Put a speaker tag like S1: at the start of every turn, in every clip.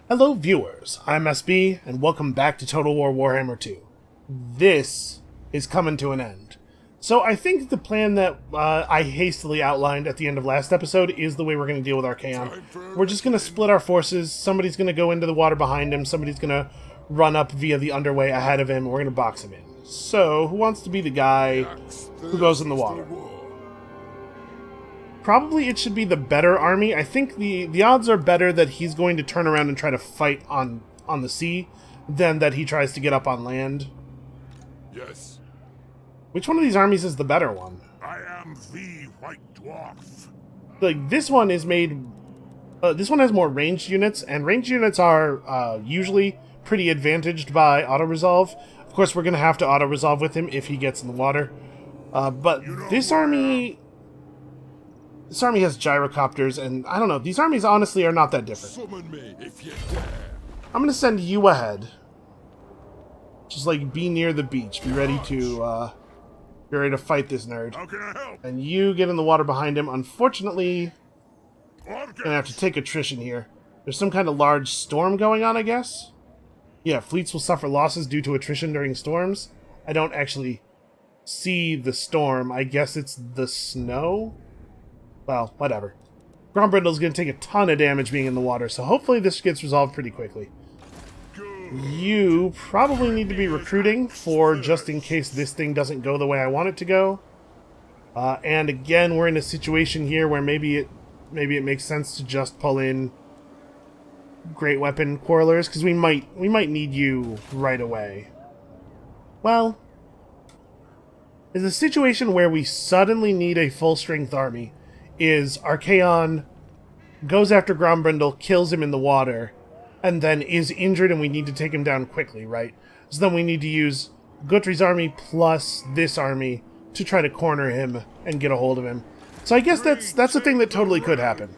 S1: Hello viewers, I'm SB, and welcome back to Total War Warhammer 2. This is coming to an end. So I think the plan that I hastily outlined at the end of last episode is the way we're going to deal with Archaon. We're just going to split our forces, somebody's going to go into the water behind him, somebody's going to run up via the underway ahead of him, and we're going to box him in. So, who wants to be the guy who goes in the water? Probably it should be the better army. I think the odds are better that he's going to turn around and try to fight on the sea than that he tries to get up on land.
S2: Yes.
S1: Which one of these armies is the better one?
S2: I am the White Dwarf.
S1: Like, this one is made... this one has more ranged units, and ranged units are usually pretty advantaged by auto-resolve. Of course, we're going to have to auto-resolve with him if he gets in the water. But this army... This army has gyrocopters, and I don't know, these armies honestly are not that different.
S2: Summon me if you dare.
S1: I'm gonna send you ahead. Just like be near the beach, be ready to fight this nerd.
S2: How can I help?
S1: And you get in the water behind him. Unfortunately,
S2: Orders.
S1: gonna have to take attrition here. There's some kind of large storm going on, I guess? Yeah, fleets will suffer losses due to attrition during storms. I don't actually see the storm. I guess it's the snow? Well, whatever. Grombrindle's going to take a ton of damage being in the water, so hopefully this gets resolved pretty quickly. You probably need to be recruiting for just in case this thing doesn't go the way I want it to go. And again, we're in a situation here where maybe it makes sense to just pull in great weapon quarrelers, because we might need you right away. Well, it's a situation where we suddenly need a full-strength army. Is Archaon goes after Grombrindle, kills him in the water, and then is injured and we need to take him down quickly, right? So then we need to use Guthrie's army plus this army to try to corner him and get a hold of him. So I guess that's a thing that totally could happen.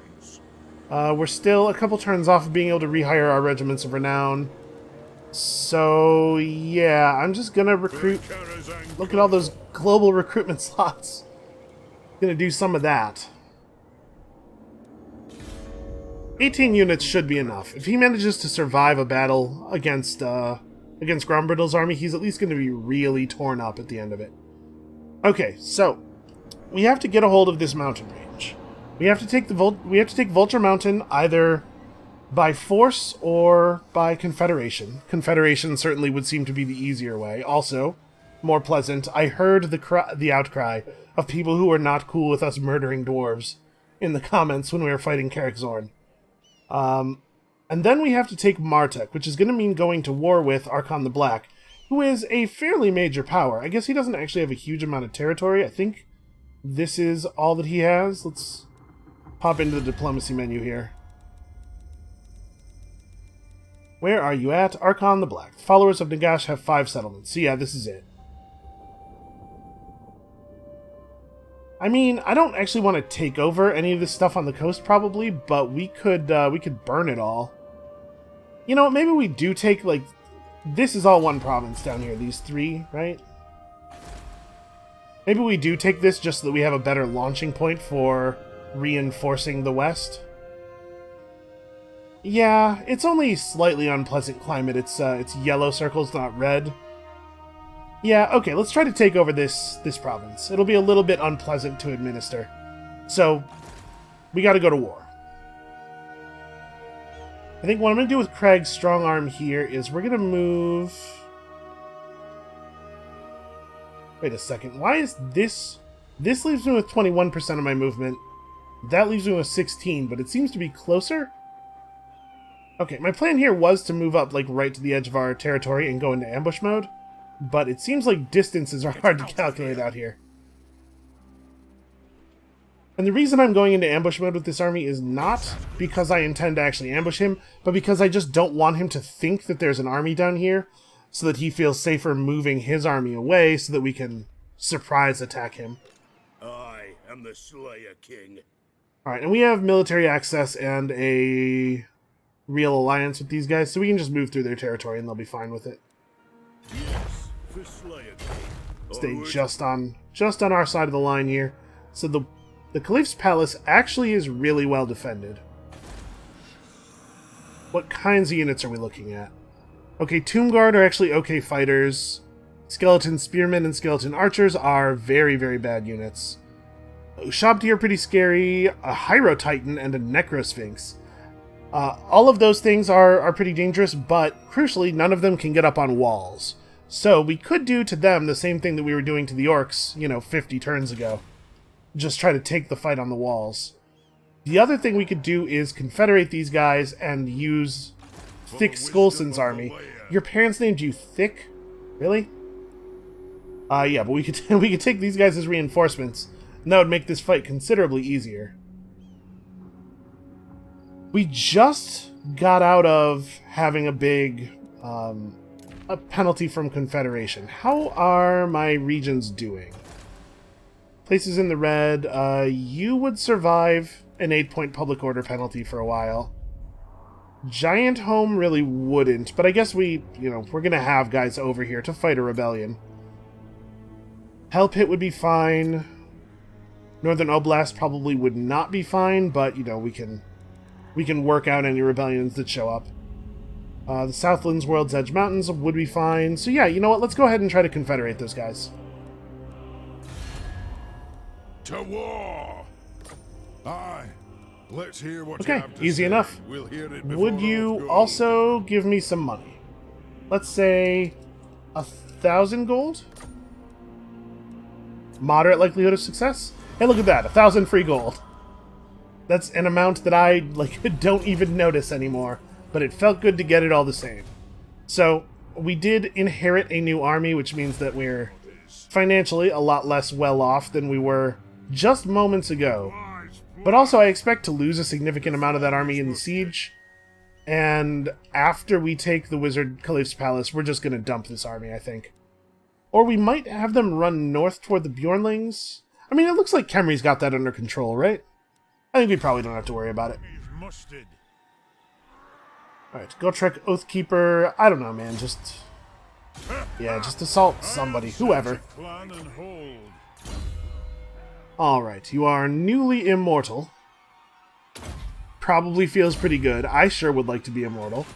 S1: We're still a couple turns off of being able to rehire our regiments of renown. So yeah, I'm just gonna recruit. Look at all those global recruitment slots. Gonna do some of that. 18 units should be enough. If he manages to survive a battle against Grombrindle's army, he's at least going to be really torn up at the end of it. Okay, so we have to get a hold of this mountain range. We have to take Vulture Mountain either by force or by Confederation. Confederation certainly would seem to be the easier way. Also, more pleasant. I heard the outcry of people who were not cool with us murdering dwarves in the comments when we were fighting Karak Kadrin. And then we have to take Martek, which is going to mean going to war with Archon the Black, who is a fairly major power. I guess he doesn't actually have a huge amount of territory. I think this is all that he has. Let's pop into the diplomacy menu here. Where are you at? Archon the Black. The followers of Nagash have 5 settlements. So yeah, this is it. I mean, I don't actually want to take over any of this stuff on the coast, probably, but we could burn it all. You know what, maybe we do take, like... This is all one province down here, these 3, right? Maybe we do take this just so that we have a better launching point for reinforcing the west. Yeah, it's only slightly unpleasant climate. It's yellow circles, not red. Yeah, okay, let's try to take over this province. It'll be a little bit unpleasant to administer. So, we gotta go to war. I think what I'm gonna do with Craig's strong arm here is we're gonna move... Wait a second, why is this... This leaves me with 21% of my movement. That leaves me with 16, but it seems to be closer? Okay, my plan here was to move up, like, right to the edge of our territory and go into ambush mode. But it seems like distances are hard to calculate out here. And the reason I'm going into ambush mode with this army is not because I intend to actually ambush him, but because I just don't want him to think that there's an army down here, so that he feels safer moving his army away so that we can surprise attack him.
S2: I am the Slayer King.
S1: Alright, and we have military access and a real alliance with these guys, so we can just move through their territory and they'll be fine with it.
S2: Yes, the Slayer King.
S1: Stay just on our side of the line here. So the Caliph's palace actually is really well defended. What kinds of units are we looking at? Okay, Tomb Guard are actually okay fighters. Skeleton Spearmen and Skeleton Archers are very, very bad units. Ushabti are pretty scary. A Hyro Titan and a Necrosphinx. All of those things are pretty dangerous, but crucially, none of them can get up on walls. So we could do to them the same thing that we were doing to the orcs, 50 turns ago. Just try to take the fight on the walls. The other thing we could do is confederate these guys and use Thick Skolson's army. Your parents named you Thick? Really? Yeah, but we could we could take these guys as reinforcements, and that would make this fight considerably easier. We just got out of having a big a penalty from Confederation. How are my regions doing? Places in the red. You would survive an 8-point public order penalty for a while. Giant Home really wouldn't, but I guess we're going to have guys over here to fight a rebellion. Hell Pit would be fine. Northern Oblast probably would not be fine, but, we can work out any rebellions that show up. The Southlands World's Edge Mountains would be fine. So yeah, you know what? Let's go ahead and try to confederate those guys.
S2: To war! Aye. Let's hear what
S1: Okay,
S2: you have to
S1: easy
S2: say.
S1: enough.
S2: We'll hear it before
S1: Would
S2: those
S1: you
S2: go.
S1: also give me some money? Let's say 1,000 gold? Moderate likelihood of success? Hey, look at that, 1,000 free gold. That's an amount that I don't even notice anymore, but it felt good to get it all the same. So, we did inherit a new army, which means that we're financially a lot less well off than we were just moments ago. But also, I expect to lose a significant amount of that army in the siege. And after we take the Wizard Caliph's Palace, we're just going to dump this army, I think. Or we might have them run north toward the Bjornlings. I mean, it looks like Khemri's got that under control, right? I think we probably don't have to worry about it. Alright, Gotrek, Oathkeeper. I don't know, man. Just assault somebody. Whoever. Alright, you are newly immortal. Probably feels pretty good. I sure would like to be immortal.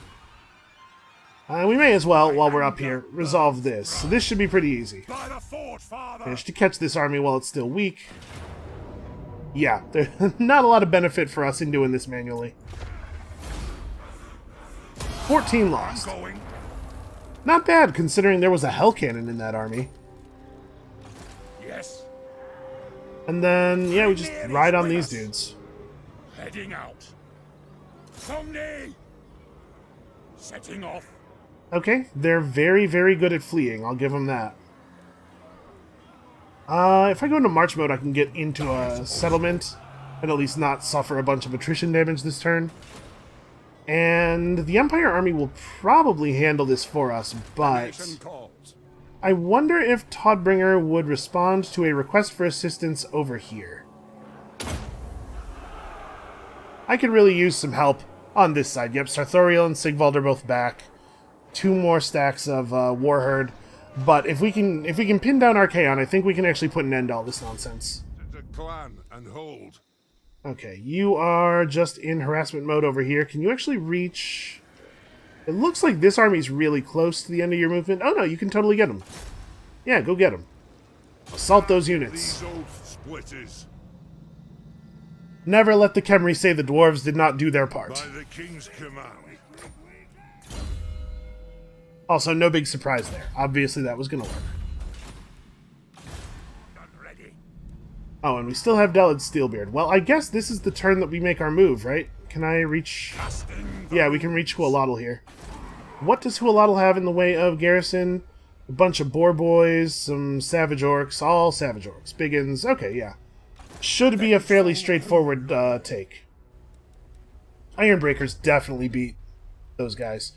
S1: We may as well, while we're up here, resolve this. So this should be pretty easy. Managed to catch this army while it's still weak. Yeah, there's not a lot of benefit for us in doing this manually. 14 lost. Not bad, considering there was a Hell Cannon in that army.
S2: Yes.
S1: And then, yeah, we just ride on these dudes.
S2: Heading out. Somni! Setting off.
S1: Okay, they're very, very good at fleeing. I'll give them that. If I go into March mode, I can get into a settlement and at least not suffer a bunch of attrition damage this turn. And the Empire Army will probably handle this for us, but I wonder if Todbringer would respond to a request for assistance over here. I could really use some help on this side. Yep, Sarthoriel and Sigvald are both back. 2 more stacks of Warherd. But if we can pin down Archaon, I think we can actually put an end to all this nonsense.
S2: Clan and hold.
S1: Okay, you are just in harassment mode over here. Can you actually reach... It looks like this army's really close to the end of your movement. Oh no, you can totally get them. Yeah, go get them. Assault those units.
S2: These old splitters.
S1: Never let the Khemri say the dwarves did not do their part.
S2: By the king's command.
S1: Also, no big surprise there. Obviously, that was going to work.
S2: Not ready.
S1: Oh, and we still have Delid Steelbeard. Well, I guess this is the turn that we make our move, right? Can I reach... Yeah, we can reach Huolotl here. What does Huolotl have in the way of garrison? A bunch of boar boys, some savage orcs, all savage orcs. Biggins. Okay, yeah. Should be a fairly straightforward take. Ironbreakers definitely beat those guys.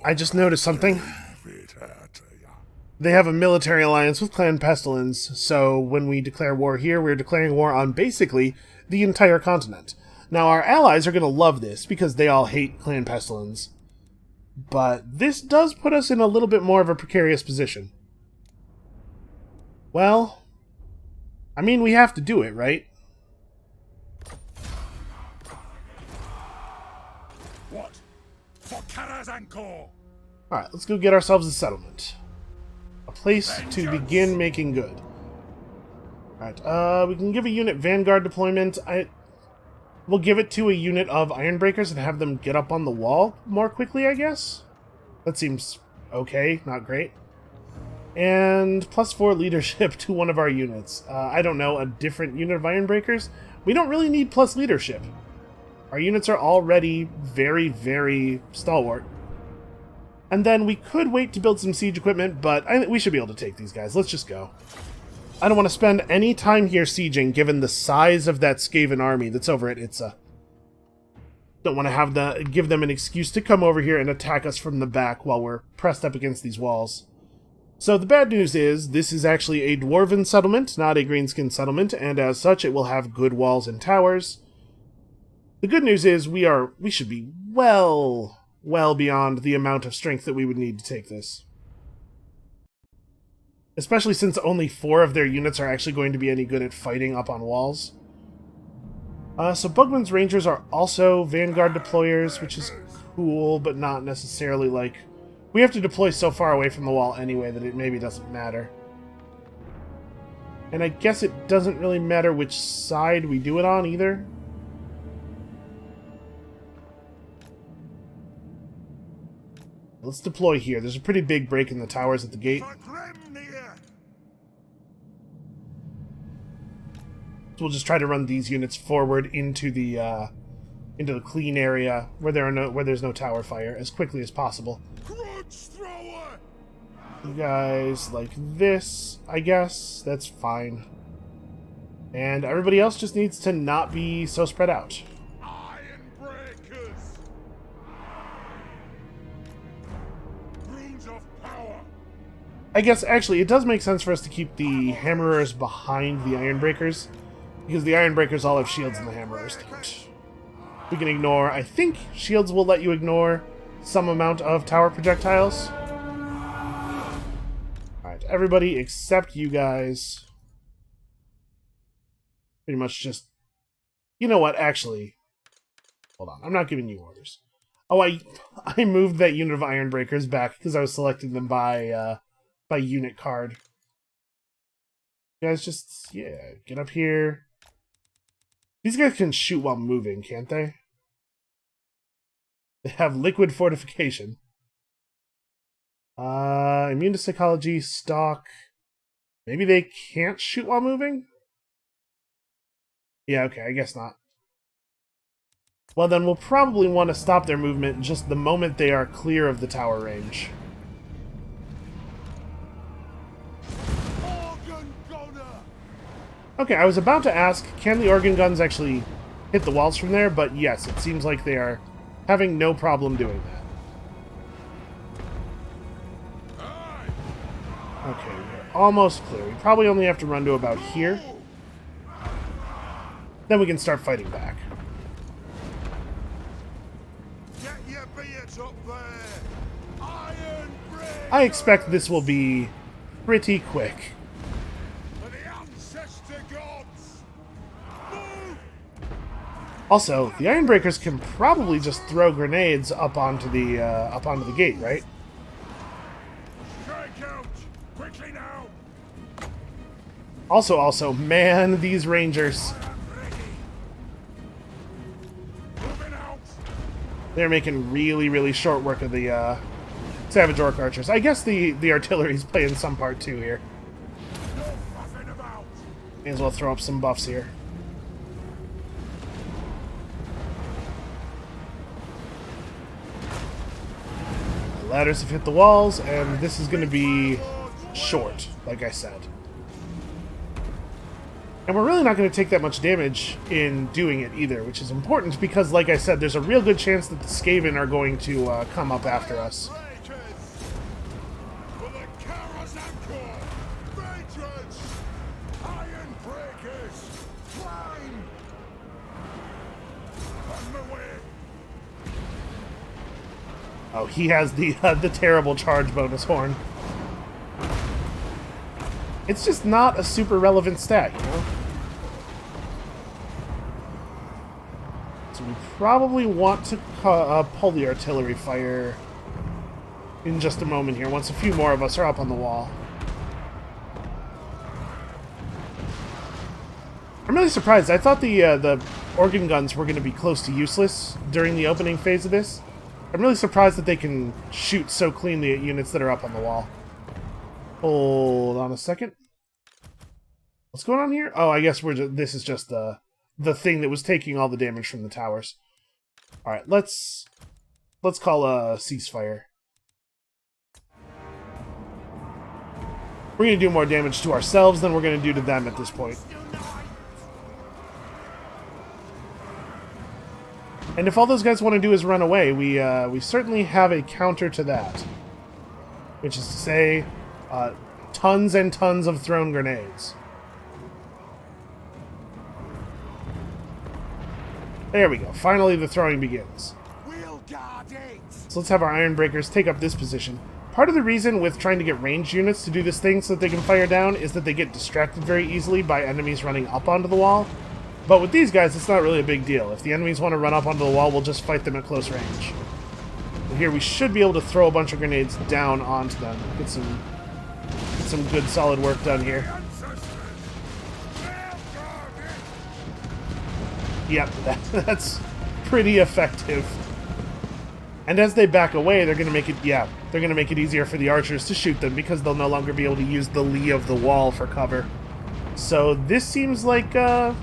S1: I just noticed something. They have a military alliance with Clan Pestilence, so when we declare war here, we're declaring war on basically the entire continent. Now, our allies are going to love this, because they all hate Clan Pestilence. But this does put us in a little bit more of a precarious position. Well, I mean, we have to do it, right?
S2: For Karazanko!
S1: Alright, let's go get ourselves a settlement. A place to begin making good. Alright, we can give a unit Vanguard deployment. We'll give it to a unit of Ironbreakers and have them get up on the wall more quickly, I guess? That seems okay, not great. And +4 leadership to one of our units. I don't know, a different unit of Ironbreakers? We don't really need plus leadership. Our units are already very, very stalwart. And then we could wait to build some siege equipment, but we should be able to take these guys. Let's just go. I don't want to spend any time here sieging, given the size of that Skaven army that's over at Itza. Don't want to give them an excuse to come over here and attack us from the back while we're pressed up against these walls. So the bad news is, this is actually a dwarven settlement, not a greenskin settlement, and as such it will have good walls and towers. The good news is, we should be well beyond the amount of strength that we would need to take this. Especially since only 4 of their units are actually going to be any good at fighting up on walls. So Bugman's Rangers are also Vanguard deployers, which is cool, but not necessarily like... We have to deploy so far away from the wall anyway that it maybe doesn't matter. And I guess it doesn't really matter which side we do it on either. Let's deploy here. There's a pretty big break in the towers at the gate. So we'll just try to run these units forward into the clean area where there's no tower fire as quickly as possible. You guys like this, I guess. That's fine. And everybody else just needs to not be so spread out. I guess, actually, it does make sense for us to keep the Hammerers behind the Ironbreakers, because the Ironbreakers all have shields and the Hammerers don't. We can ignore... I think shields will let you ignore some amount of tower projectiles. Alright, everybody except you guys. Pretty much just... You know what, actually... Hold on, I'm not giving you orders. Oh, I moved that unit of Ironbreakers back because I was selecting them by unit card. You guys just, yeah, get up here. These guys can shoot while moving, can't they? They have liquid fortification. Immune to psychology, stock. Maybe they can't shoot while moving? Yeah, okay, I guess not. Well, then we'll probably want to stop their movement just the moment they are clear of the tower range. Okay, I was about to ask, can the organ guns actually hit the walls from there? But yes, it seems like they are having no problem doing that. Okay, we're almost clear. We probably only have to run to about here. Then we can start fighting back. I expect this will be pretty quick. Also, the Ironbreakers can probably just throw grenades up onto the gate, right? Also, man, these Rangers. They're making really, really short work of the Savage Orc Archers. I guess the artillery's playing some part too here. May as well throw up some buffs here. The ladders have hit the walls, and this is going to be short, like I said. And we're really not going to take that much damage in doing it either, which is important because, like I said, there's a real good chance that the Skaven are going to come up after us. Oh, he has the terrible charge bonus horn. It's just not a super relevant stat, you know? So we probably want to pull the artillery fire in just a moment here, once a few more of us are up on the wall. I'm really surprised. I thought the organ guns were going to be close to useless during the opening phase of this. I'm really surprised that they can shoot so cleanly at units that are up on the wall. Hold on a second. What's going on here? Oh, I guess this is just the thing that was taking all the damage from the towers. All right, let's call a ceasefire. We're going to do more damage to ourselves than we're going to do to them at this point. And if all those guys want to do is run away, we certainly have a counter to that. Which is to say, tons and tons of thrown grenades. There we go. Finally the throwing begins. So let's have our Iron Breakers take up this position. Part of the reason with trying to get ranged units to do this thing so that they can fire down is that they get distracted very easily by enemies running up onto the wall. But with these guys, it's not really a big deal. If the enemies want to run up onto the wall, we'll just fight them at close range. And here we should be able to throw a bunch of grenades down onto them. Get some good solid work done here. Yep, that's pretty effective. And as they back away, they're going to make it easier for the archers to shoot them because they'll no longer be able to use the lee of the wall for cover. So this seems like Iron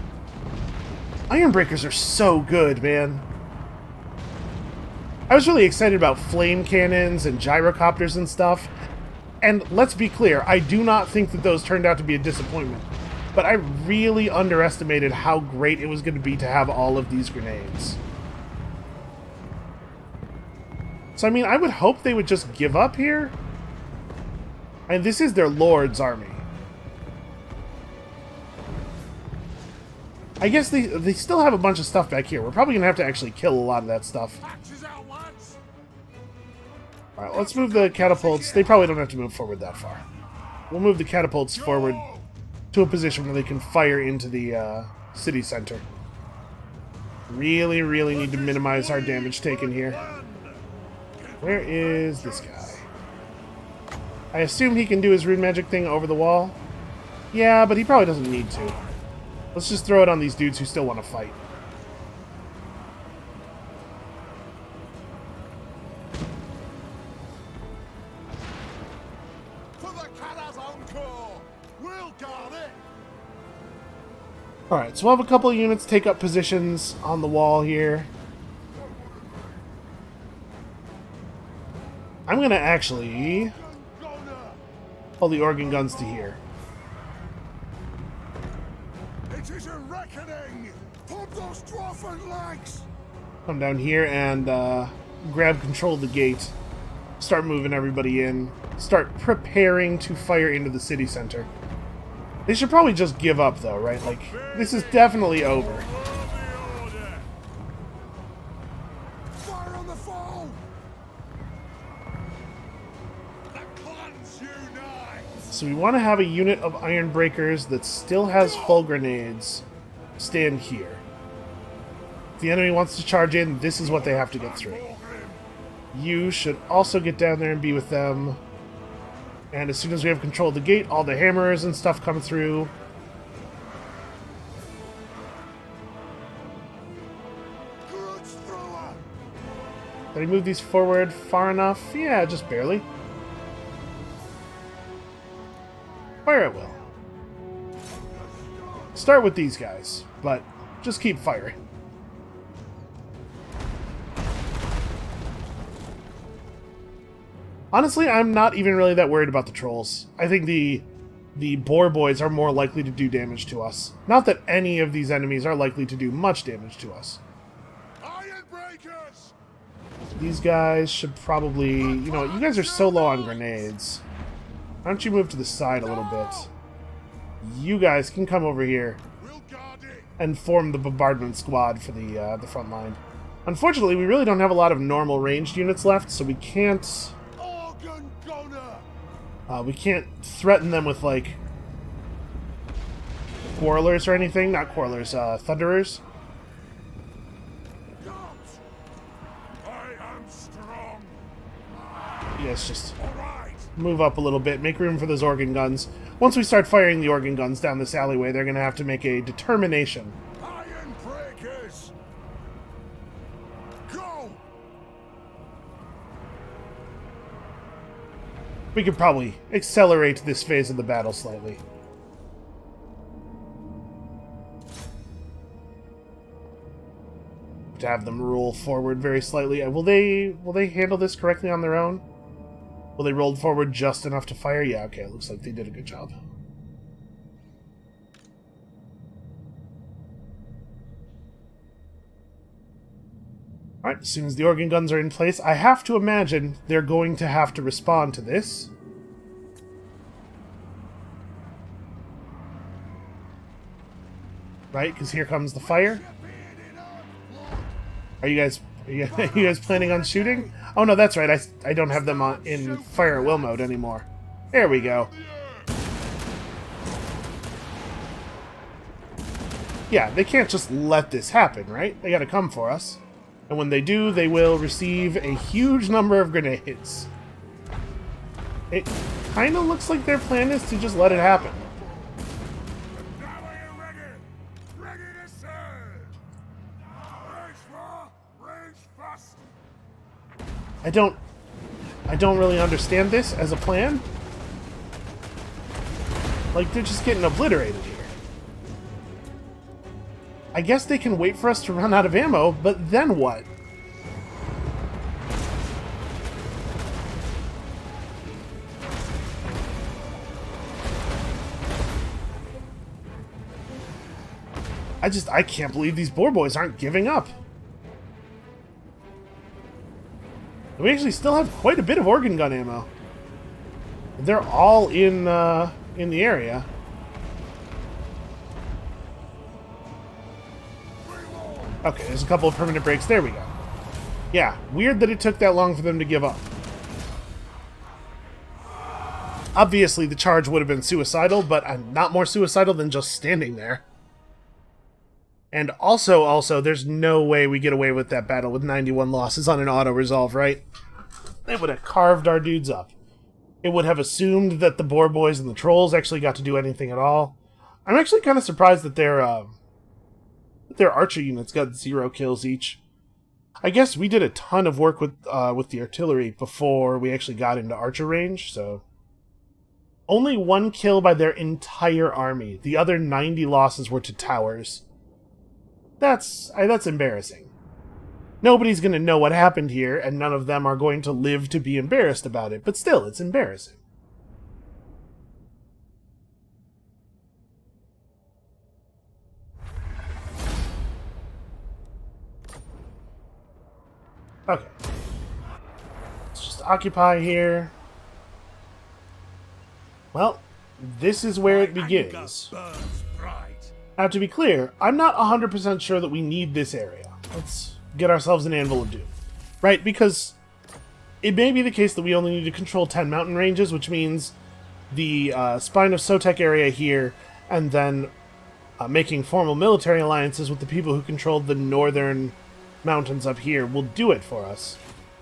S1: Breakers are so good, man. I was really excited about flame cannons and gyrocopters and stuff. And let's be clear, I do not think that those turned out to be a disappointment. But I really underestimated how great it was going to be to have all of these grenades. So, I mean, I would hope they would just give up here. And this is their Lord's army. I guess they still have a bunch of stuff back here. We're probably going to have to actually kill a lot of that stuff. Alright, let's move the catapults. They probably don't have to move forward that far. We'll move the catapults forward to a position where they can fire into the city center. Really, really need to minimize our damage taken here. Where is this guy? I assume he can do his rune magic thing over the wall. Yeah, but he probably doesn't need to. Let's just throw it on these dudes who still want to fight. Alright, so we'll have a couple of units take up positions on the wall here. I'm going to actually pull the organ guns to here.
S2: It is a reckoning! Pump those dwarven legs!
S1: Come down here and grab control of the gate. Start moving everybody in. Start preparing to fire into the city center. They should probably just give up, though, right? Like, this is definitely over.
S2: Fire on the foe! The clans unite!
S1: So we want to have a unit of Iron Breakers that still has full grenades stand here. If the enemy wants to charge in, this is what they have to get through. You should also get down there and be with them. And as soon as we have control of the gate, all the hammers and stuff come through. Did I move these forward far enough? Yeah, just barely. Fire at will. Start with these guys, but just keep firing. Honestly, I'm not even really that worried about the trolls. I think the boar boys are more likely to do damage to us. Not that any of these enemies are likely to do much damage to us.
S2: Iron breakers!
S1: These guys should probably... You know, you guys are so low on grenades. Why don't you move to the side a little bit? You guys can come over here and form the bombardment squad for the front line. Unfortunately, we really don't have a lot of normal ranged units left, so we can't... we can't threaten them with, like, quarrelers or anything. Not quarrelers, thunderers. guess just
S2: All right.
S1: move up a little bit, make room for those organ guns. Once we start firing the organ guns down this alleyway, they're going to have to make a determination.
S2: Iron breakers. Go.
S1: We could probably accelerate this phase of the battle slightly. To have them roll forward very slightly. Will they handle this correctly on their own? Will they roll forward just enough to fire? Yeah, okay, it looks like they did a good job. Alright, as soon as the organ guns are in place, I have to imagine they're going to have to respond to this. Right, because here comes the fire. Are you guys planning on shooting? Oh no, that's right. I don't have them in fire at will mode anymore. There we go. Yeah, they can't just let this happen, right? They gotta come for us. And when they do, they will receive a huge number of grenades. It kind of looks like their plan is to just let it happen. I don't really understand this as a plan. Like, they're just getting obliterated here. I guess they can wait for us to run out of ammo, but then what? I can't believe these boar boys aren't giving up. We actually still have quite a bit of organ gun ammo. They're all in the area. Okay, there's a couple of permanent breaks. There we go. Yeah, weird that it took that long for them to give up. Obviously, the charge would have been suicidal, but I'm not more suicidal than just standing there. And also, there's no way we get away with that battle with 91 losses on an auto-resolve, right? They would have carved our dudes up. It would have assumed that the boar boys and the trolls actually got to do anything at all. I'm actually kind of surprised that their archer units got 0 kills each. I guess we did a ton of work with the artillery before we actually got into archer range, so... Only 1 kill by their entire army. The other 90 losses were to towers. That's embarrassing. Nobody's going to know what happened here, and none of them are going to live to be embarrassed about it, but still, it's embarrassing. Okay. Let's just occupy here. Well, this is where it begins. Now, to be clear, I'm not 100% sure that we need this area. Let's get ourselves an Anvil of Doom. Right, because it may be the case that we only need to control 10 mountain ranges, which means the Spine of Sotek area here, and then making formal military alliances with the people who controlled the northern mountains up here will do it for us.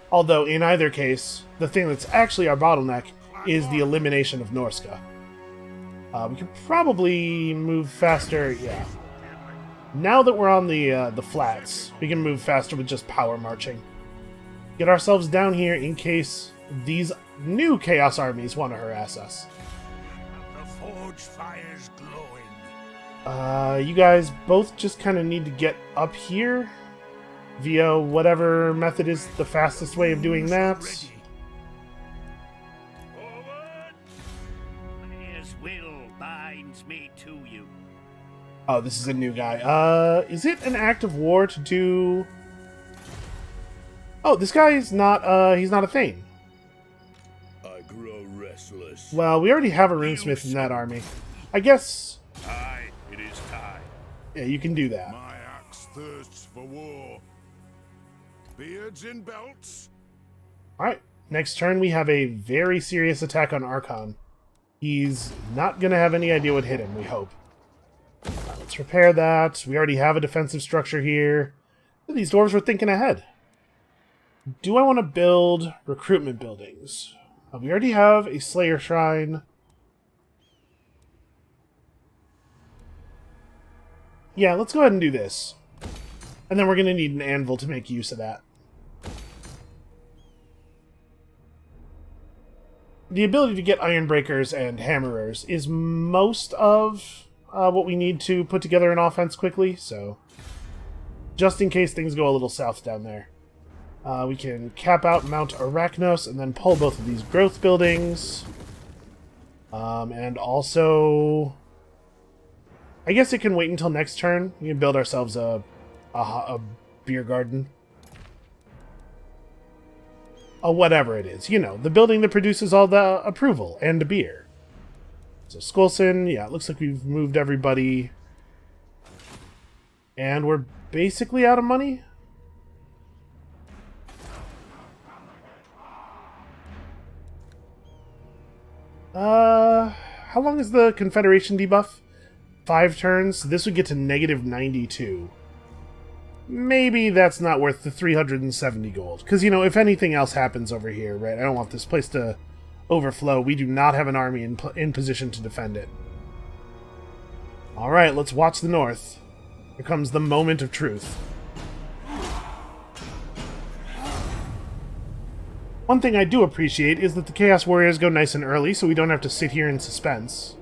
S1: Although, in either case, the thing that's actually our bottleneck is the elimination of Norska. We could probably move faster, yeah. Now that we're on the flats, we can move faster with just power marching. Get ourselves down here in case these new Chaos armies want to harass us.
S2: The forge fire's glowing.
S1: You guys both just kind of need to get up here via whatever method is the fastest way of doing that.
S3: Me to you.
S1: Oh, this is a new guy. Is it an act of war to do... Oh, this guy is not, he's not a Thane.
S2: I grow restless.
S1: Well, we already have a runesmith in that army. I guess...
S2: Aye, it is time.
S1: Yeah, you can do that.
S2: My axe thirsts for war. Beards and belts.
S1: Alright, next turn we have a very serious attack on Archon. He's not going to have any idea what hit him, we hope. Let's repair that. We already have a defensive structure here. These dwarves were thinking ahead. Do I want to build recruitment buildings? We already have a Slayer Shrine. Yeah, let's go ahead and do this. And then we're going to need an anvil to make use of that. The ability to get iron breakers and hammerers is most of what we need to put together an offense quickly, so just in case things go a little south down there. We can cap out Mount Arachnos and then pull both of these growth buildings. And also, I guess it can wait until next turn. We can build ourselves a beer garden. Whatever it is. You know, the building that produces all the approval and the beer. So Skolson, yeah, it looks like we've moved everybody. And we're basically out of money. How long is the Confederation debuff? 5 turns. This would get to negative 92. Maybe that's not worth the 370 gold. Because, you know, if anything else happens over here, right, I don't want this place to overflow. We do not have an army in position to defend it. Alright, let's watch the north. Here comes the moment of truth. One thing I do appreciate is that the Chaos Warriors go nice and early, so we don't have to sit here in suspense.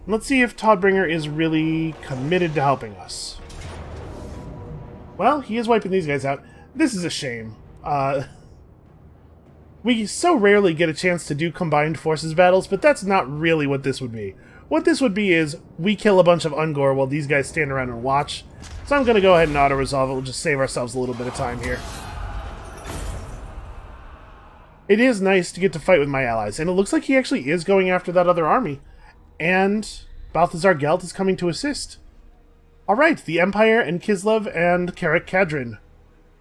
S1: Let's see if Todbringer is really committed to helping us. Well, he is wiping these guys out. This is a shame. We so rarely get a chance to do combined forces battles, but that's not really what this would be. What this would be is, we kill a bunch of Ungor while these guys stand around and watch. So I'm going to go ahead and auto-resolve it. We'll just save ourselves a little bit of time here. It is nice to get to fight with my allies, and it looks like he actually is going after that other army. And Balthazar Gelt is coming to assist. Alright, the Empire and Kislev and Karak Kadrin,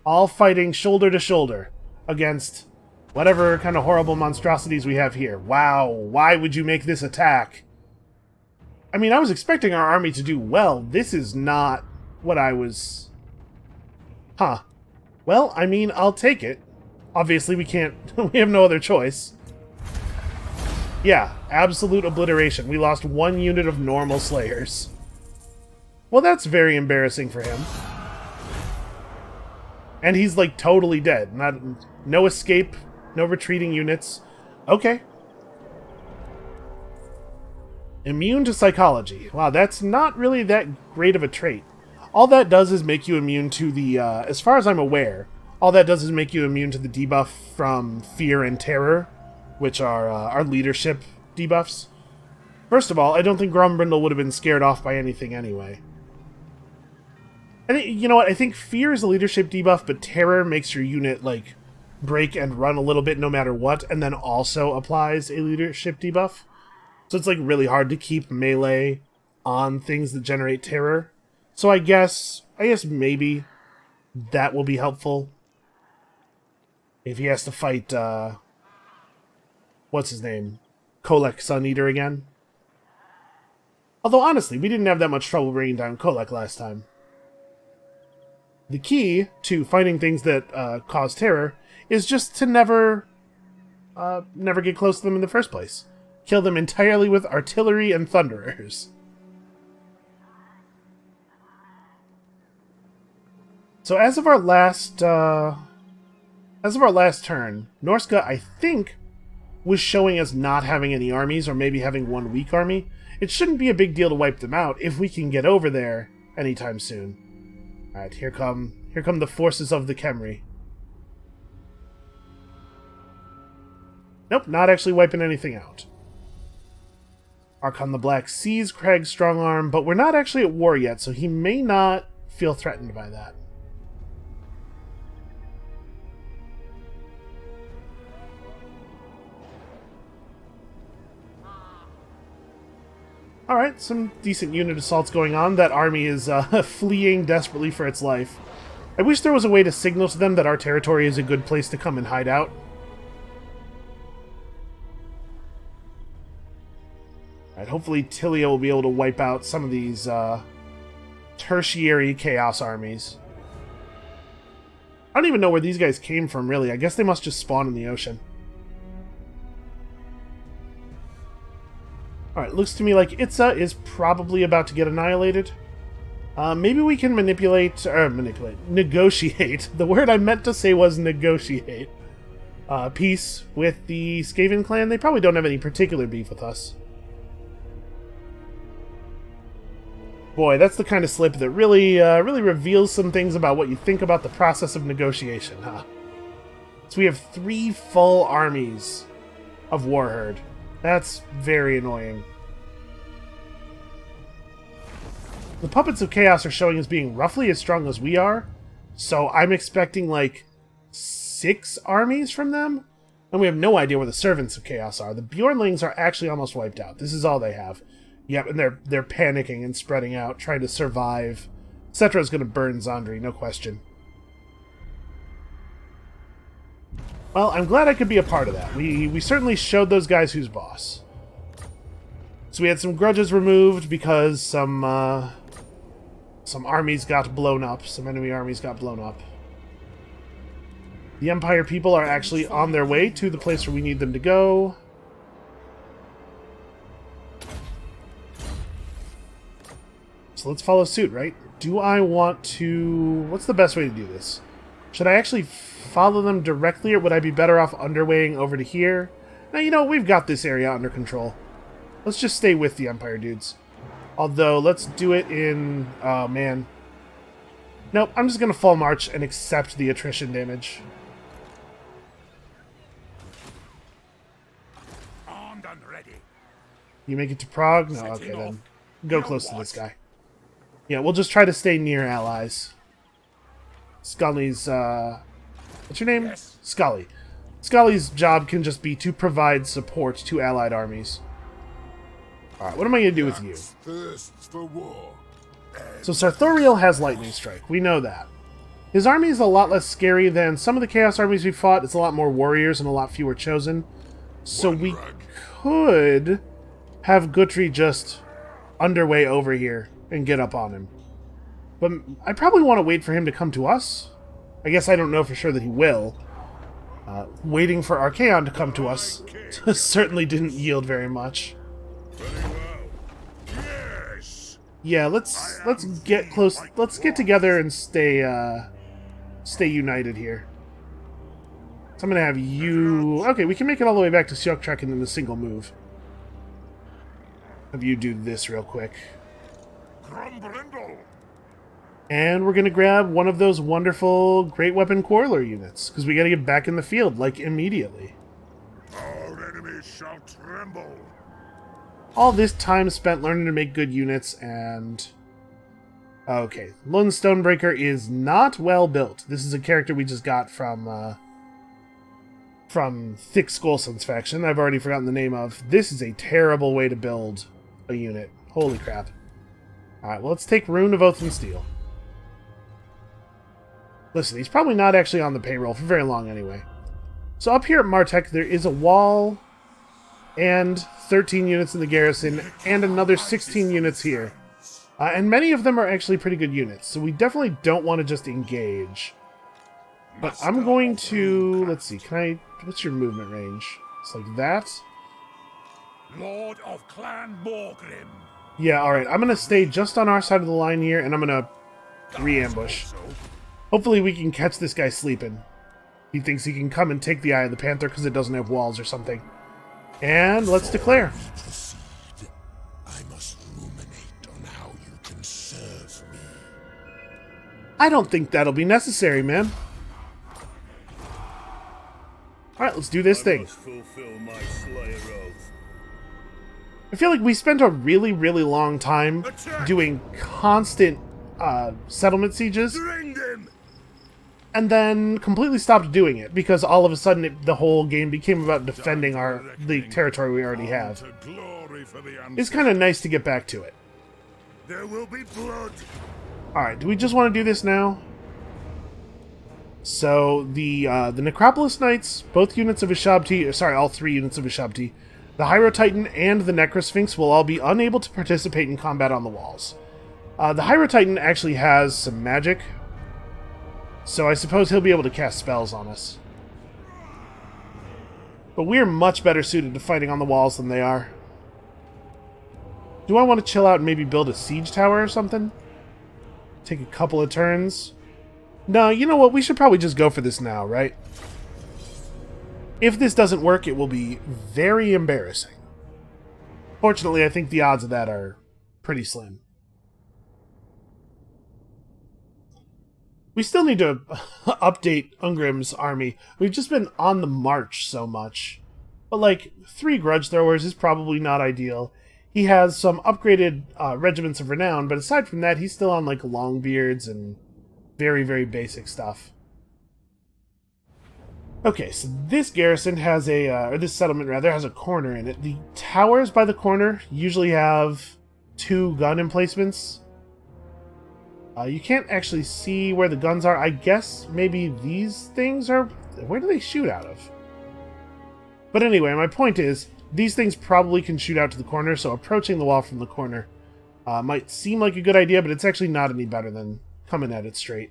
S1: all fighting shoulder to shoulder against whatever kind of horrible monstrosities we have here. Wow, why would you make this attack? I mean, I was expecting our army to do well. This is not what I was... Huh. Well, I mean, I'll take it. Obviously, we can't... we have no other choice. Yeah, absolute obliteration. We lost 1 unit of normal Slayers. Well, that's very embarrassing for him. And he's, like, totally dead. No escape, no retreating units. Okay. Immune to psychology. Wow, that's not really that great of a trait. All that does is make you immune to the, as far as I'm aware, all that does is make you immune to the debuff from fear and terror, which are our leadership debuffs. First of all, I don't think Grombrindle would have been scared off by anything anyway. And you know what? I think fear is a leadership debuff, but terror makes your unit, like, break and run a little bit no matter what, and then also applies a leadership debuff. So it's, like, really hard to keep melee on things that generate terror. So I guess maybe that will be helpful. If he has to fight, what's his name? Kolek Suneater again. Although, honestly, we didn't have that much trouble bringing down Kolek last time. The key to fighting things that cause terror is just to never get close to them in the first place. Kill them entirely with artillery and thunderers. So as of our last turn, Norska, I think, was showing us not having any armies, or maybe having 1 weak army. It shouldn't be a big deal to wipe them out if we can get over there anytime soon. Alright, here come the forces of the Khemri. Nope, not actually wiping anything out. Archon the Black sees Craig's strong arm, but we're not actually at war yet, so he may not feel threatened by that. Alright, some decent unit assaults going on. That army is fleeing desperately for its life. I wish there was a way to signal to them that our territory is a good place to come and hide out. Alright, hopefully Tilia will be able to wipe out some of these tertiary chaos armies. I don't even know where these guys came from, really. I guess they must just spawn in the ocean. Alright, looks to me like Itza is probably about to get annihilated. Maybe we can negotiate. The word I meant to say was negotiate. Peace with the Skaven clan. They probably don't have any particular beef with us. Boy, that's the kind of slip that really reveals some things about what you think about the process of negotiation, huh? So we have 3 full armies of Warherd. That's very annoying. The Puppets of Chaos are showing as being roughly as strong as we are, so I'm expecting like 6 armies from them, and we have no idea where the Servants of Chaos are. The Bjornlings are actually almost wiped out. This is all they have. Yep, and they're panicking and spreading out, trying to survive. Cetra's going to burn Zandri, no question. Well, I'm glad I could be a part of that. We certainly showed those guys who's boss. So we had some grudges removed because some armies got blown up. Some enemy armies got blown up. The Empire people are actually on their way to the place where we need them to go. So let's follow suit, right? Do I want to... What's the best way to do this? Should I actually follow them directly, or would I be better off underwaying over to here? Now, you know, we've got this area under control. Let's just stay with the Empire dudes. Although, let's do it in... Oh, man. Nope, I'm just going to full march and accept the attrition damage.
S2: Armed and ready.
S1: You make it to Prague? No, okay, then. Go close to this guy. Yeah, we'll just try to stay near allies. Scully's, what's your name?
S2: Yes.
S1: Scully. Scully's job can just be to provide support to allied armies. Alright, what am I going to do with you?
S2: Thirsts for war.
S1: So Sarthoriel has Lightning Strike. We know that. His army is a lot less scary than some of the Chaos armies we fought. It's a lot more warriors and a lot fewer chosen. So we could have Guthrie just underway over here and get up on him. But I probably want to wait for him to come to us. I guess I don't know for sure that he will. Waiting for Archaon to come to us certainly didn't yield very much.
S2: Very well. Yes.
S1: Yeah, let's get close. Let's get together and stay united here. So I'm gonna have you. Okay, we can make it all the way back to Sjöktrek in a single move. Have you do this real quick.
S2: Grumbrindle.
S1: And we're going to grab one of those wonderful Great Weapon Quarreler units, because we got to get back in the field, like, immediately.
S2: Our enemies shall tremble.
S1: All this time spent learning to make good units, and... Okay, Lone Stonebreaker is not well built. This is a character we just got from Thick Skullson's faction. I've already forgotten the name of. This is a terrible way to build a unit. Holy crap. Alright, well, let's take Rune of Oath and Steel. Listen, he's probably not actually on the payroll for very long anyway. So up here at Martek, there is a wall and 13 units in the garrison and another 16 units here. And many of them are actually pretty good units, so we definitely don't want to just engage. But I'm going to... Let's see, can I... What's your movement range? It's like that?
S2: Lord of Clan Morgrim.
S1: Yeah, alright. I'm going to stay just on our side of the line here, and I'm going to re-ambush. Hopefully we can catch this guy sleeping. He thinks he can come and take the Eye of the Panther because it doesn't have walls or something. And let's declare.
S2: I must ruminate on how you can serve me.
S1: I don't think that'll be necessary, man. Alright, let's do this thing. I feel like we spent a really, really long time doing constant settlement sieges, and then completely stopped doing it because all of a sudden the whole game became about defending the territory we already have. It's kind of nice to get back to it.
S2: There will be blood.
S1: Alright, do we just want to do this now? So, the Necropolis Knights, both units of Ushabti, sorry, all 3 units of Ushabti, the Hierotitan and the Necrosphinx will all be unable to participate in combat on the walls. The Hierotitan actually has some magic, so I suppose he'll be able to cast spells on us. But we're much better suited to fighting on the walls than they are. Do I want to chill out and maybe build a siege tower or something? Take a couple of turns? No, you know what? We should probably just go for this now, right? If this doesn't work, it will be very embarrassing. Fortunately, I think the odds of that are pretty slim. We still need to update Ungrim's army. We've just been on the march so much. But, like, 3 grudge throwers is probably not ideal. He has some upgraded regiments of renown, but aside from that, he's still on, like, longbeards and very, very basic stuff. Okay, so this garrison has a, or this settlement rather, has a corner in it. The towers by the corner usually have 2 gun emplacements. You can't actually see where the guns are. I guess maybe these things are... Where do they shoot out of? But anyway, my point is, these things probably can shoot out to the corner, so approaching the wall from the corner might seem like a good idea, but it's actually not any better than coming at it straight.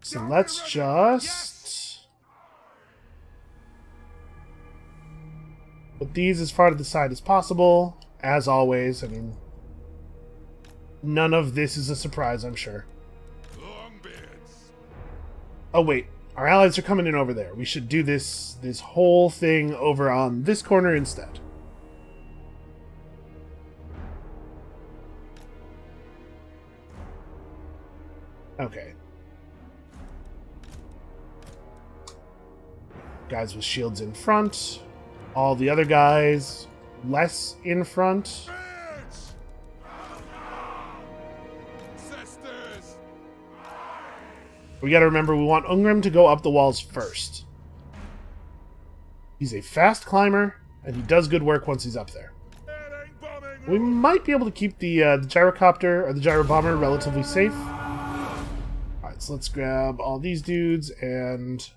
S1: So let's just... put these as far to the side as possible. As always, I mean... None of this is a surprise, I'm sure. Oh, wait. Our allies are coming in over there. We should do this whole thing over on this corner instead. Okay. Guys with shields in front. All the other guys less in front. We gotta remember, we want Ungrim to go up the walls first. He's a fast climber, and he does good work once he's up there. We might be able to keep the gyrocopter, or the gyrobomber, relatively safe. Alright, so let's grab all these dudes, and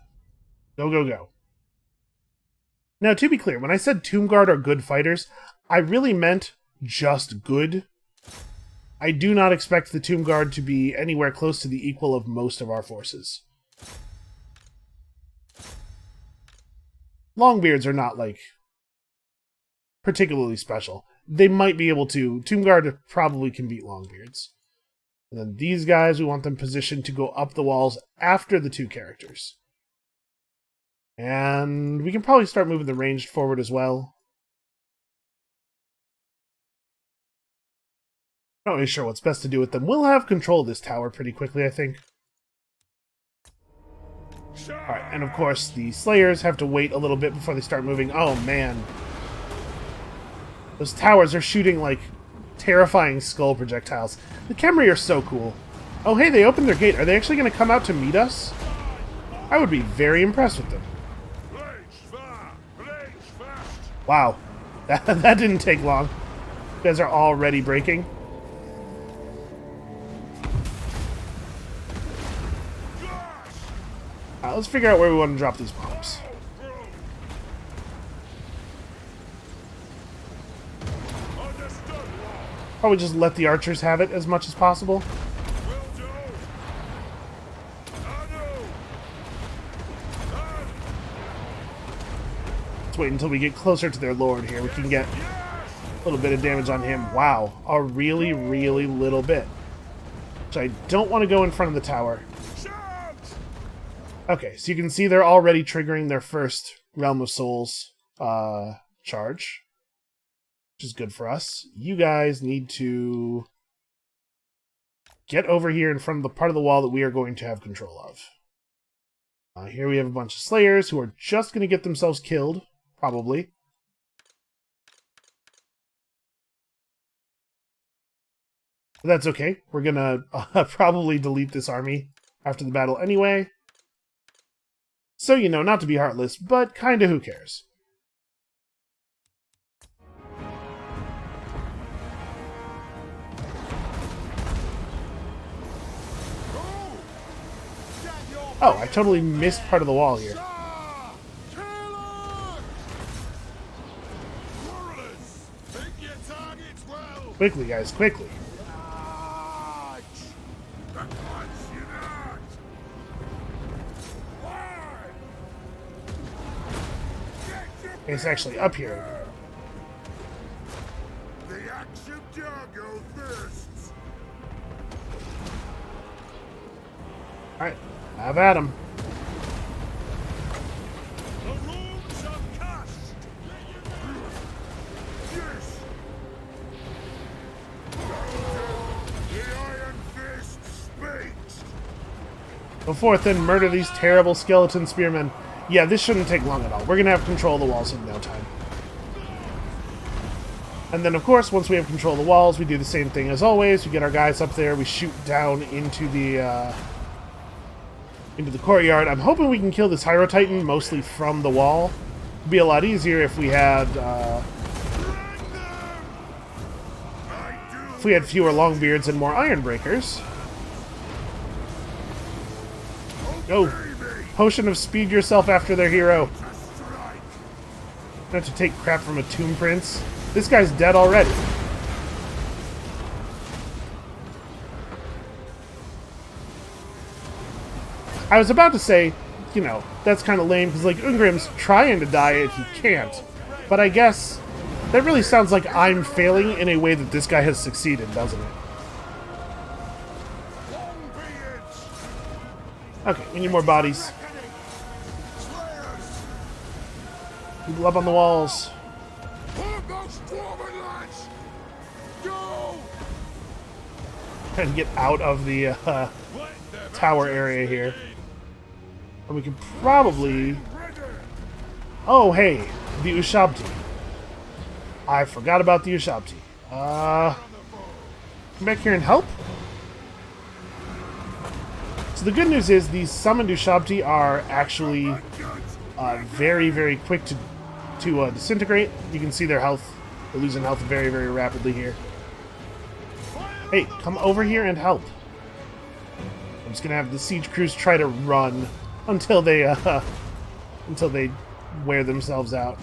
S1: go, go, go. Now, to be clear, when I said Tomb Guard are good fighters, I really meant just good. I do not expect the Tomb Guard to be anywhere close to the equal of most of our forces. Longbeards are not, like, particularly special. They might be able to. Tomb Guard probably can beat Longbeards. And then these guys, we want them positioned to go up the walls after the 2 characters. And we can probably start moving the ranged forward as well. Not really sure what's best to do with them. We'll have control of this tower pretty quickly, I think. Alright, and of course, the Slayers have to wait a little bit before they start moving. Oh, man. Those towers are shooting, like, terrifying skull projectiles. The Khemri are so cool. Oh, hey, they opened their gate. Are they actually going to come out to meet us? I would be very impressed with them. Wow. That didn't take long. You guys are already breaking. Let's figure out where we want to drop these bombs. Probably just let the archers have it as much as possible. Let's wait until we get closer to their lord here. We can get a little bit of damage on him. Wow, a really, really little bit. So I don't want to go in front of the tower. Okay, so you can see they're already triggering their first Realm of Souls charge, which is good for us. You guys need to get over here in front of the part of the wall that we are going to have control of. Here we have a bunch of Slayers who are just going to get themselves killed, probably. But that's okay. We're going to probably delete this army after the battle anyway. So, you know, not to be heartless, but kinda who cares. Oh, I totally missed part of the wall here. Quickly, guys, quickly. It's actually up here. Alright, have at him.
S2: The runes are cast. Yes. The Iron Fist speaks.
S1: Go forth and murder these terrible skeleton spearmen. Yeah, this shouldn't take long at all. We're going to have control of the walls in no time. And then, of course, once we have control of the walls, we do the same thing as always. We get our guys up there. We shoot down into the courtyard. I'm hoping we can kill this Hyro Titan mostly from the wall. It'd be a lot easier if we had fewer Longbeards and more Iron Breakers. Go! Potion of speed yourself after their hero. Not to take crap from a Tomb Prince. This guy's dead already. I was about to say, you know, that's kind of lame, because, like, Ungrim's trying to die and he can't. But I guess that really sounds like I'm failing in a way that this guy has succeeded, doesn't it? Okay, we need more bodies. People up on the walls. Trying to get out of the tower area here. And we can probably... Oh, hey, the Ushabti. I forgot about the Ushabti. Come back here and help? So the good news is these summoned Ushabti are actually very, very quick to disintegrate. You can see their health. They're losing health very, very rapidly here. Hey, come over here and help. I'm just gonna have the siege crews try to run until they wear themselves out.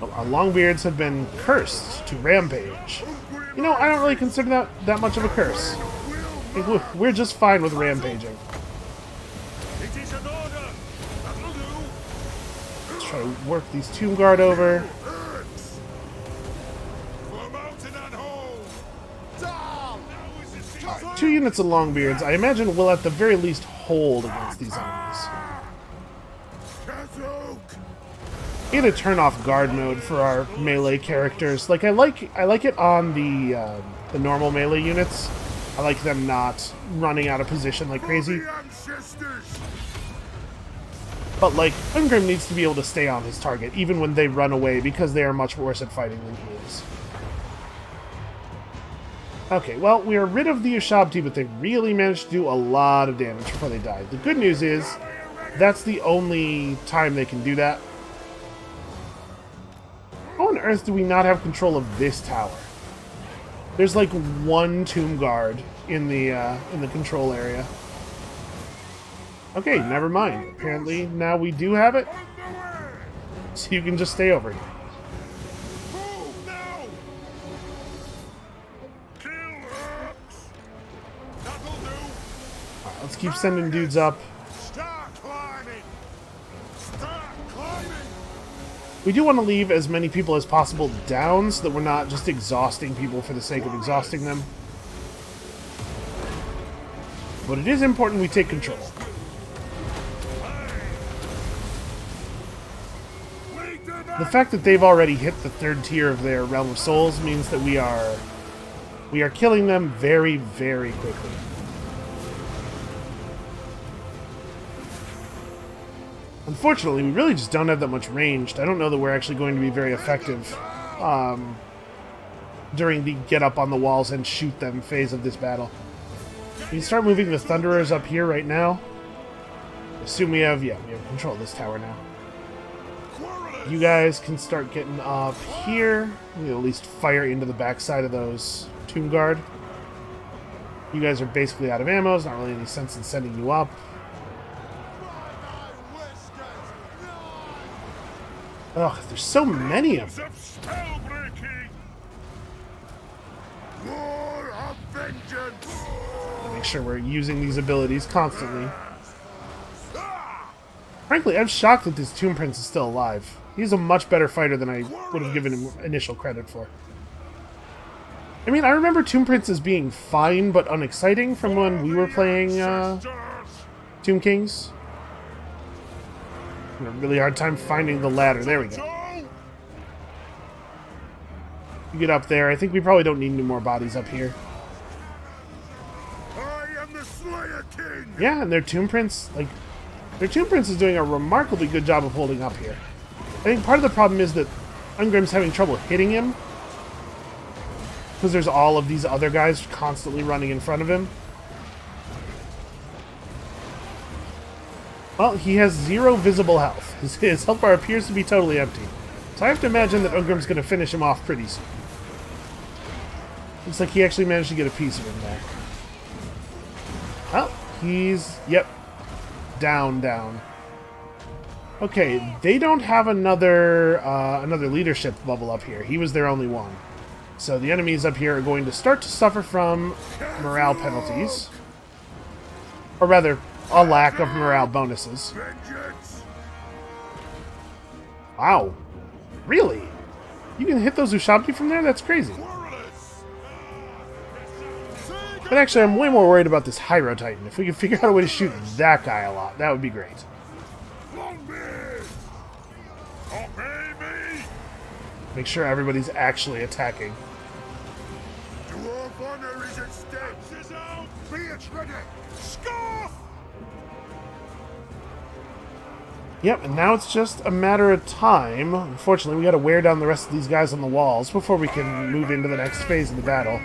S1: Oh, our Longbeards have been cursed to rampage. You know, I don't really consider that much of a curse. I think we're just fine with rampaging. Let's try to work these Tomb Guard over. Right, 2 units of Longbeards. I imagine we'll at the very least hold against these enemies. We need to turn off guard mode for our melee characters. Like I like it on the normal melee units. I like them not running out of position like crazy. But like Ungrim needs to be able to stay on his target even when they run away because they are much worse at fighting than he is. Okay, well, we are rid of the Ushabti, but they really managed to do a lot of damage before they died. The good news is, that's the only time they can do that. How on earth do we not have control of this tower? There's like one Tomb Guard in the control area. Okay, never mind. Apparently now we do have it. So you can just stay over here. Let's keep sending dudes up. We do want to leave as many people as possible down so that we're not just exhausting people for the sake of exhausting them. But it is important we take control. The fact that they've already hit the 3rd tier of their Realm of Souls means that we are killing them very, very quickly. Unfortunately, we really just don't have that much ranged. I don't know that we're actually going to be very effective during the get up on the walls and shoot them phase of this battle. We can start moving the Thunderers up here right now. Assume we have control of this tower now. You guys can start getting up here. We at least fire into the backside of those Tomb Guard. You guys are basically out of ammo. There's not really any sense in sending you up. Ugh, there's so many of them. Make sure we're using these abilities constantly. Frankly, I'm shocked that this Tomb Prince is still alive. He's a much better fighter than I would have given him initial credit for. I mean, I remember Tomb Prince as being fine but unexciting from when we were playing Tomb Kings. I had a really hard time finding the ladder. There we go. You get up there. I think we probably don't need any more bodies up here.
S2: I am the Slayer King.
S1: Yeah, and their Tomb Prince, like, their Tomb Prince is doing a remarkably good job of holding up here. I think part of the problem is that Ungrim's having trouble hitting him, because there's all of these other guys constantly running in front of him. Well, he has 0 visible health. His health bar appears to be totally empty. So I have to imagine that Ungrim's going to finish him off pretty soon. Looks like he actually managed to get a piece of him there. Well, he's... Yep. Down. Okay, they don't have another another leadership level up here. He was their only one. So the enemies up here are going to start to suffer from morale penalties. Or rather, a lack of morale bonuses. Wow. Really? You can hit those Ushabti from there? That's crazy. But actually, I'm way more worried about this Hyro Titan. If we can figure out a way to shoot that guy a lot, that would be great. Make sure everybody's actually attacking. Yep, and now it's just a matter of time. Unfortunately, we gotta wear down the rest of these guys on the walls before we can move into the next phase of the battle.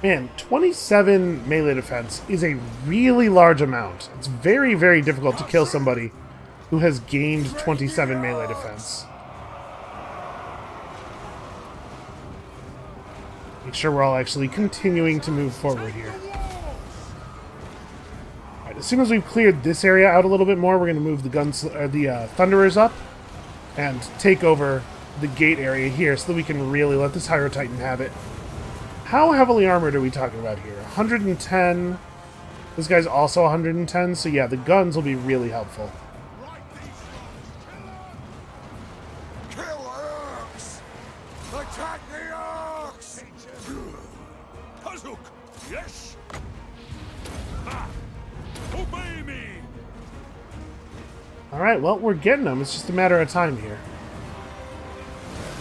S1: Man, 27 melee defense is a really large amount. It's very, very difficult to kill somebody who has gained 27 melee defense. Make sure we're all actually continuing to move forward here. Alright, as soon as we've cleared this area out a little bit more, we're going to move the Thunderers up and take over the gate area here so that we can really let this Hyro Titan have it. How heavily armored are we talking about here? 110. This guy's also 110, so yeah, the guns will be really helpful.
S2: Kill orcs! Attack the orcs! Hazuk! Yes! Ha! Obey me!
S1: Alright, well, we're getting them. It's just a matter of time here.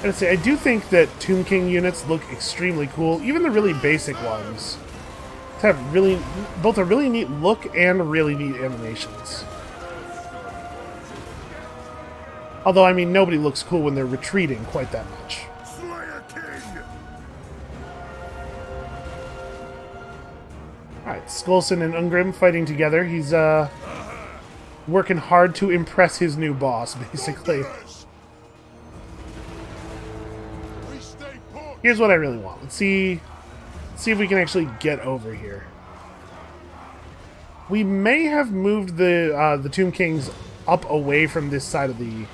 S1: I do think that Tomb King units look extremely cool. Even the really basic ones have both a really neat look and really neat animations. Although, I mean, nobody looks cool when they're retreating quite that much.
S2: Slayer King!
S1: Alright, Skullson and Ungrim fighting together. He's working hard to impress his new boss, basically. Here's what I really want. Let's see if we can actually get over here. We may have moved the Tomb Kings up away from this side of the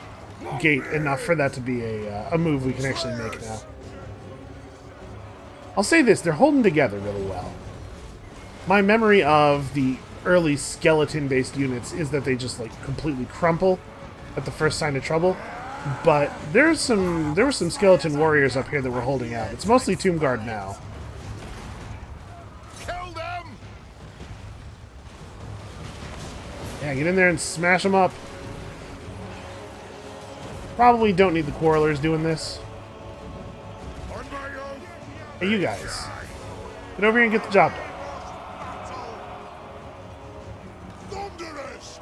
S1: gate enough for that to be a move we can actually make now. I'll say this, they're holding together really well. My memory of the early skeleton-based units is that they just like completely crumple at the first sign of trouble. But there were some skeleton warriors up here that were holding out. It's mostly Tomb Guard now.
S2: Kill them!
S1: Yeah, get in there and smash them up. Probably don't need the Quarrelers doing this.
S2: On my own!
S1: Hey, you guys. Get over here and get the job done.
S2: Thunderous!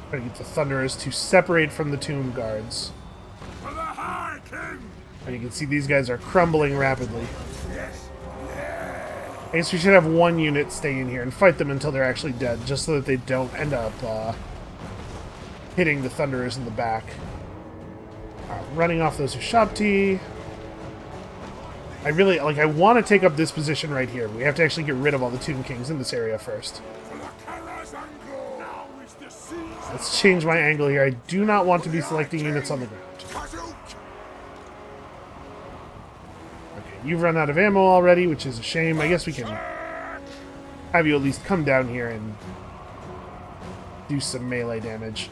S1: Try to get the Thunderers to separate from the Tomb Guards.
S2: For the High King!
S1: And you can see these guys are crumbling rapidly.
S2: Yes!
S1: I guess we should have one unit stay in here and fight them until they're actually dead, just so that they don't end up hitting the Thunderers in the back. Running off those Ushabti. I want to take up this position right here. We have to actually get rid of all the Tomb Kings in this area first. Let's change my angle here. I do not want to be selecting units on the ground. Okay, you've run out of ammo already, which is a shame. I guess we can have you at least come down here and do some melee damage.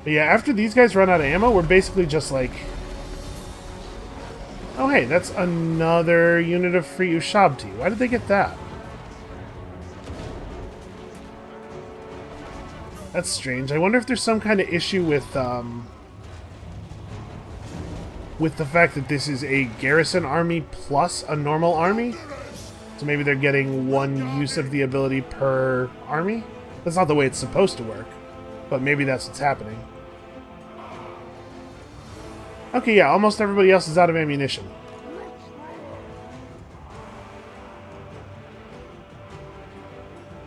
S1: But yeah, after these guys run out of ammo, we're basically just like... Oh hey, that's another unit of free Ushabti. Why did they get that? That's strange. I wonder if there's some kind of issue with the fact that this is a garrison army plus a normal army. So maybe they're getting one use of the ability per army? That's not the way it's supposed to work. But maybe that's what's happening. Okay, yeah, almost everybody else is out of ammunition.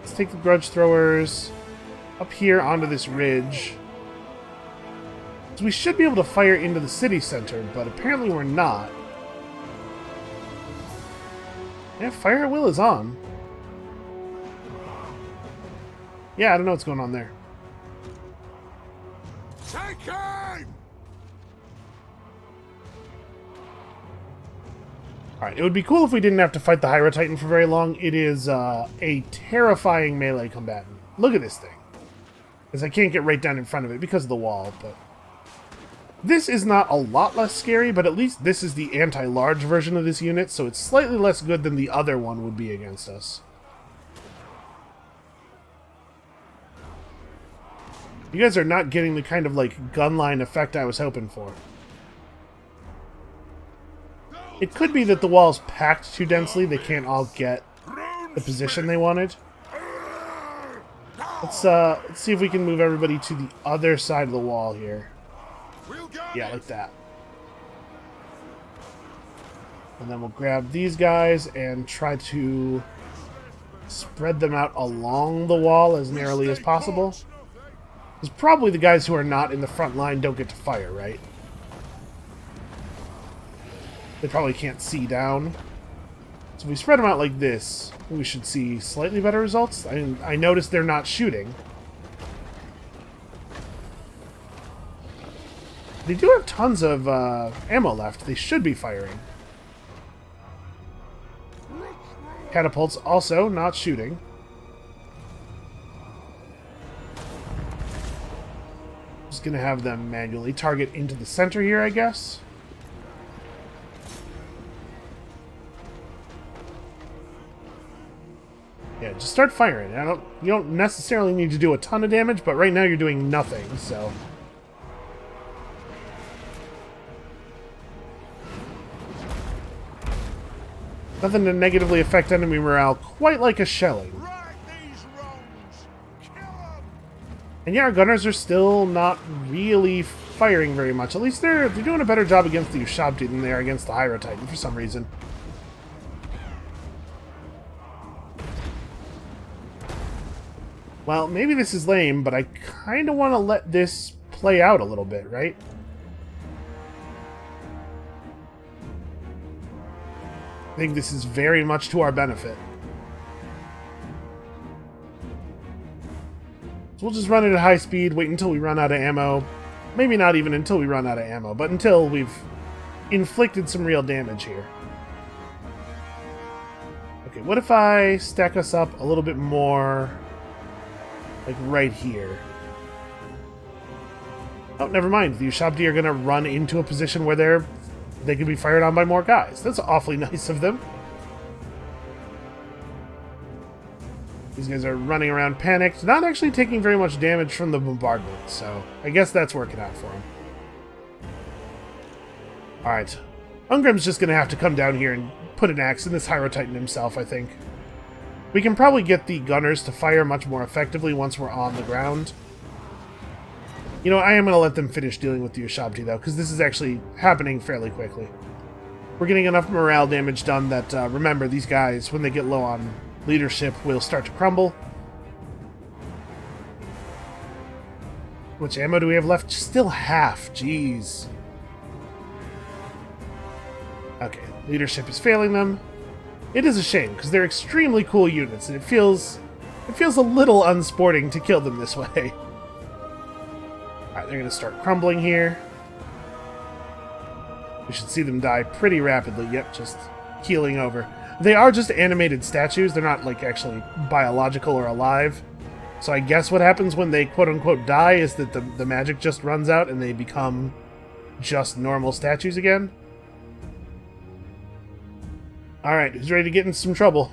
S1: Let's take the grudge throwers up here onto this ridge. So we should be able to fire into the city center, but apparently we're not. Yeah, fire at will is on. Yeah, I don't know what's going on there.
S2: Take aim!
S1: Alright, it would be cool if we didn't have to fight the Hydra Titan for very long. It is a terrifying melee combatant. Look at this thing. Because I can't get right down in front of it because of the wall, but... This is not a lot less scary, but at least this is the anti-large version of this unit, so it's slightly less good than the other one would be against us. You guys are not getting the kind of, like, gunline effect I was hoping for. It could be that the wall's packed too densely, they can't all get the position they wanted. Let's see if we can move everybody to the other side of the wall here. Yeah, like that. And then we'll grab these guys and try to spread them out along the wall as narrowly as possible. Because probably the guys who are not in the front line don't get to fire, right? They probably can't see down. So if we spread them out like this, we should see slightly better results. I noticed they're not shooting. They do have tons of ammo left. They should be firing. Catapults also not shooting. Just gonna have them manually target into the center here, I guess. Yeah, just start firing. You don't necessarily need to do a ton of damage, but right now you're doing nothing, so... Nothing to negatively affect enemy morale, quite like a shelling. And yeah, our gunners are still not really firing very much. At least they're doing a better job against the Ushabti than they are against the Hydra Titan for some reason. Well, maybe this is lame, but I kind of want to let this play out a little bit, right? I think this is very much to our benefit. So we'll just run it at high speed, wait until we run out of ammo. Maybe not even until we run out of ammo, but until we've inflicted some real damage here. Okay, what if I stack us up a little bit more... like right here. Oh, never mind. The Ushabti are going to run into a position where they can be fired on by more guys. That's awfully nice of them. These guys are running around panicked, not actually taking very much damage from the bombardment, so I guess that's working out for them. Alright. Ungrim's just going to have to come down here and put an axe in this Hydra Titan himself, I think. We can probably get the gunners to fire much more effectively once we're on the ground. You know, I am going to let them finish dealing with the Ushabti, though, because this is actually happening fairly quickly. We're getting enough morale damage done that, remember, these guys, when they get low on leadership, will start to crumble. How much ammo do we have left? Still half. Jeez. Okay, leadership is failing them. It is a shame, because they're extremely cool units, and it feels a little unsporting to kill them this way. Alright, they're going to start crumbling here. We should see them die pretty rapidly. Yep, just keeling over. They are just animated statues. They're not, like, actually biological or alive. So I guess what happens when they quote-unquote die is that the magic just runs out and they become just normal statues again. Alright, who's ready to get in some trouble?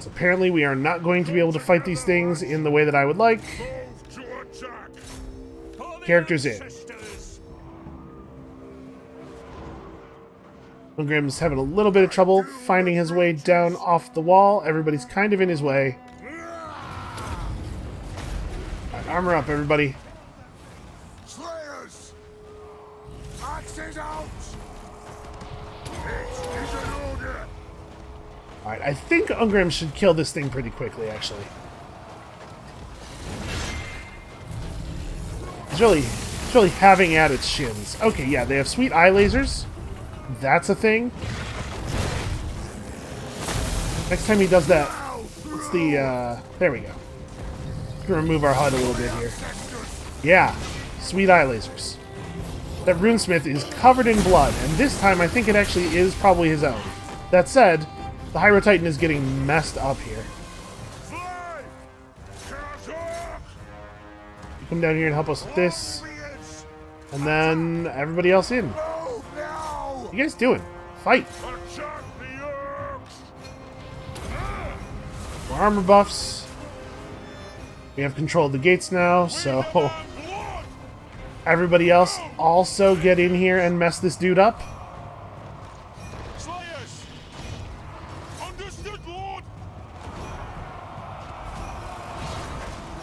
S1: So apparently we are not going to be able to fight these things in the way that I would like. Characters in. Ungrim's having a little bit of trouble finding his way down off the wall. Everybody's kind of in his way. Right, armor up, everybody.
S2: Slayers! Axes out! It is an order!
S1: Alright, I think Ungrim should kill this thing pretty quickly, actually. It's really having at its shins. Okay, yeah, they have sweet eye lasers. That's a thing. Next time he does that, what's the, there we go. We can remove our HUD a little bit here. Yeah, sweet eye lasers. That runesmith is covered in blood, and this time I think it actually is probably his own. That said, the Hyro Titan is getting messed up here. You come down here and help us with this. And then everybody else in. What are you guys doing? Fight! More armor buffs. We have control of the gates now, so everybody else also get in here and mess this dude up.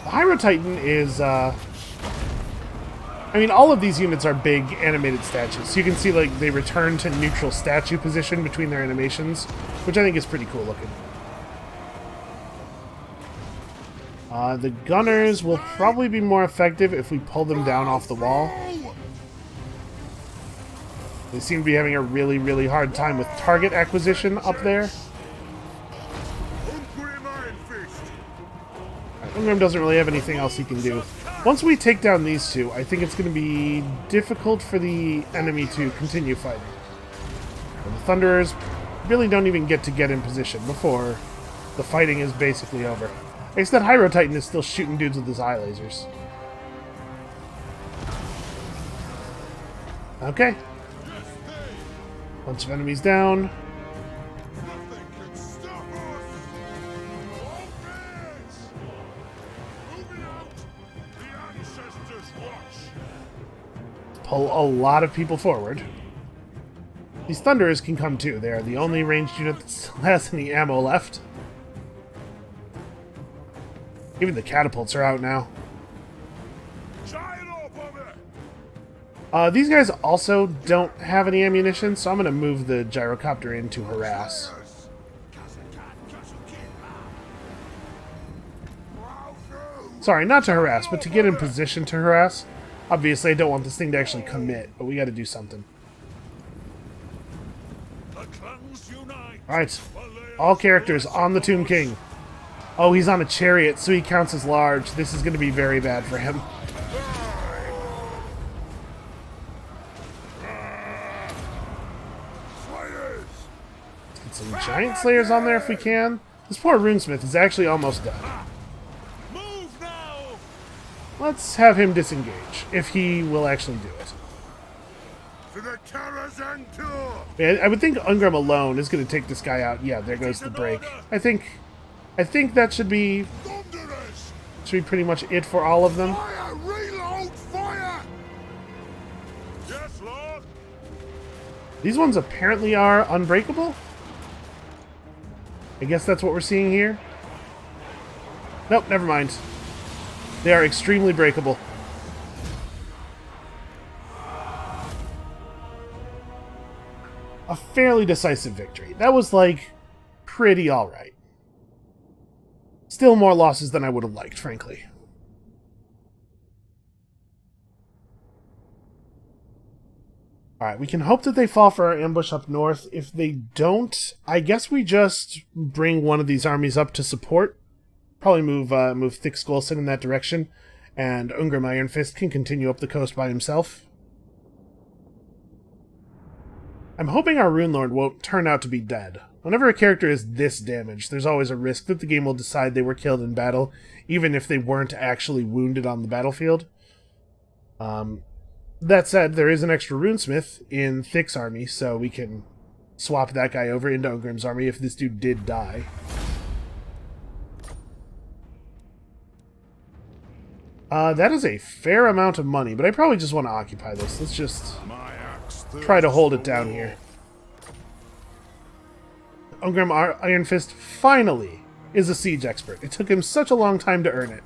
S1: The Hyro Titan is, I mean, all of these units are big animated statues. So you can see, like, they return to neutral statue position between their animations, which I think is pretty cool looking. The gunners will probably be more effective if we pull them down off the wall. They seem to be having a really, really hard time with target acquisition up there. Ungrim doesn't really have anything else he can do. Once we take down these two, I think it's going to be difficult for the enemy to continue fighting. And the Thunderers really don't even get in position before the fighting is basically over. I guess that Hyro Titan is still shooting dudes with his eye lasers. Okay. Bunch of enemies down. Pull a lot of people forward. These Thunderers can come too. They are the only ranged unit that still has any ammo left. Even the catapults are out now. These guys also don't have any ammunition, so I'm going to move the gyrocopter in to harass. Sorry, not to harass, but to get in position to harass. Obviously, I don't want this thing to actually commit, but we got to do something. Alright, all characters on the Tomb King. Oh, he's on a chariot, so he counts as large. This is going to be very bad for him. Let's get some giant slayers on there if we can. This poor runesmith is actually almost done. Let's have him disengage, if he will actually do it. Yeah, I would think Ungrim alone is going to take this guy out. Yeah, there goes the break. I think that should be pretty much it for all of them.
S2: Fire! Reload! Fire! Yes, Lord.
S1: These ones apparently are unbreakable. I guess that's what we're seeing here. Nope, never mind. They are extremely breakable. A fairly decisive victory. That was, like, pretty alright. Still more losses than I would have liked, frankly. Alright, we can hope that they fall for our ambush up north. If they don't, I guess we just bring one of these armies up to support. Probably move Thick Skullson in that direction, and Ungrim Iron Fist can continue up the coast by himself. I'm hoping our Rune Lord won't turn out to be dead. Whenever a character is this damaged, there's always a risk that the game will decide they were killed in battle, even if they weren't actually wounded on the battlefield. That said, there is an extra runesmith in Thick's army, so we can swap that guy over into Ungrim's army if this dude did die. That is a fair amount of money, but I probably just want to occupy this. Let's just try to hold it down here. Ungrim Iron Fist finally is a siege expert. It took him such a long time to earn it.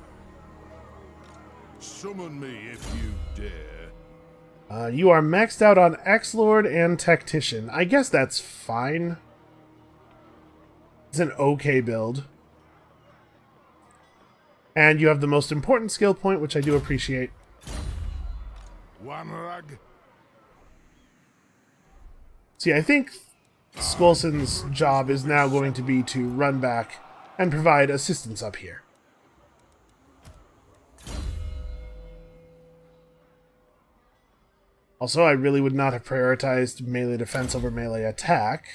S2: Summon me if you dare.
S1: You are maxed out on Axe-Lord and Tactician. I guess that's fine. It's an okay build. And you have the most important skill point, which I do appreciate.
S2: One rug.
S1: See, I think Skolson's job is now going to be to run back and provide assistance up here. Also, I really would not have prioritized melee defense over melee attack.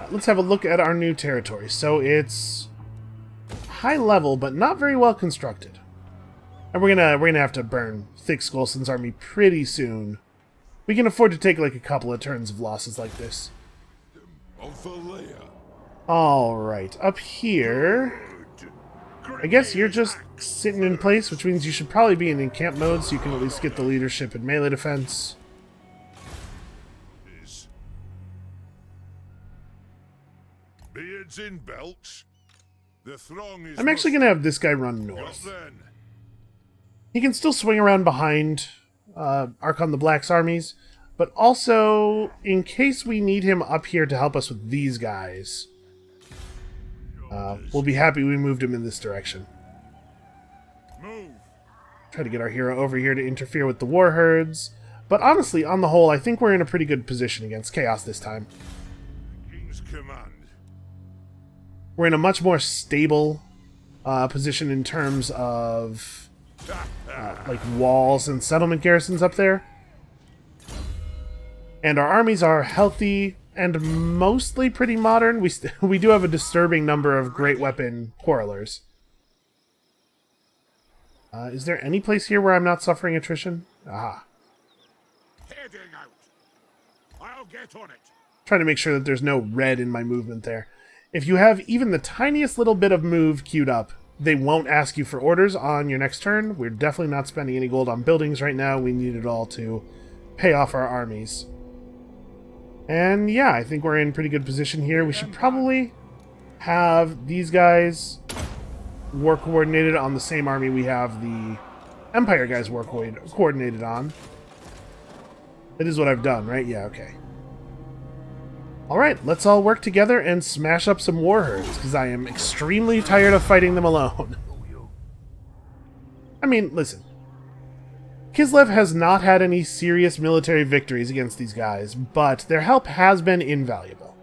S1: Let's have a look at our new territory. So it's high level, but not very well constructed. And we're gonna have to burn Thick Skolson's army pretty soon. We can afford to take like a couple of turns of losses like this. Alright, up here... I guess you're just sitting in place, which means you should probably be in camp mode, so you can at least get the leadership in melee defense.
S2: Beards in belts. The throng is
S1: I'm actually going to have this guy run north. He can still swing around behind Archon the Black's armies, but also, in case we need him up here to help us with these guys, we'll be happy we moved him in this direction.
S2: Move.
S1: Try to get our hero over here to interfere with the war herds, but honestly, on the whole, I think we're in a pretty good position against Chaos this time.
S2: King's command.
S1: We're in a much more stable position in terms of like walls and settlement garrisons up there. And our armies are healthy and mostly pretty modern. We do have a disturbing number of great weapon quarrelers. Is there any place here where I'm not suffering attrition? Aha.
S2: Heading out. I'll get on it.
S1: Trying to make sure that there's no red in my movement there. If you have even the tiniest little bit of move queued up, they won't ask you for orders on your next turn. We're definitely not spending any gold on buildings right now. We need it all to pay off our armies. And yeah, I think we're in pretty good position here. We should probably have these guys war coordinated on the same army we have the Empire guys war coordinated on. That is what I've done, right? Yeah, okay. Alright, let's all work together and smash up some war herds, because I am extremely tired of fighting them alone. I mean, listen. Kislev has not had any serious military victories against these guys, but their help has been invaluable.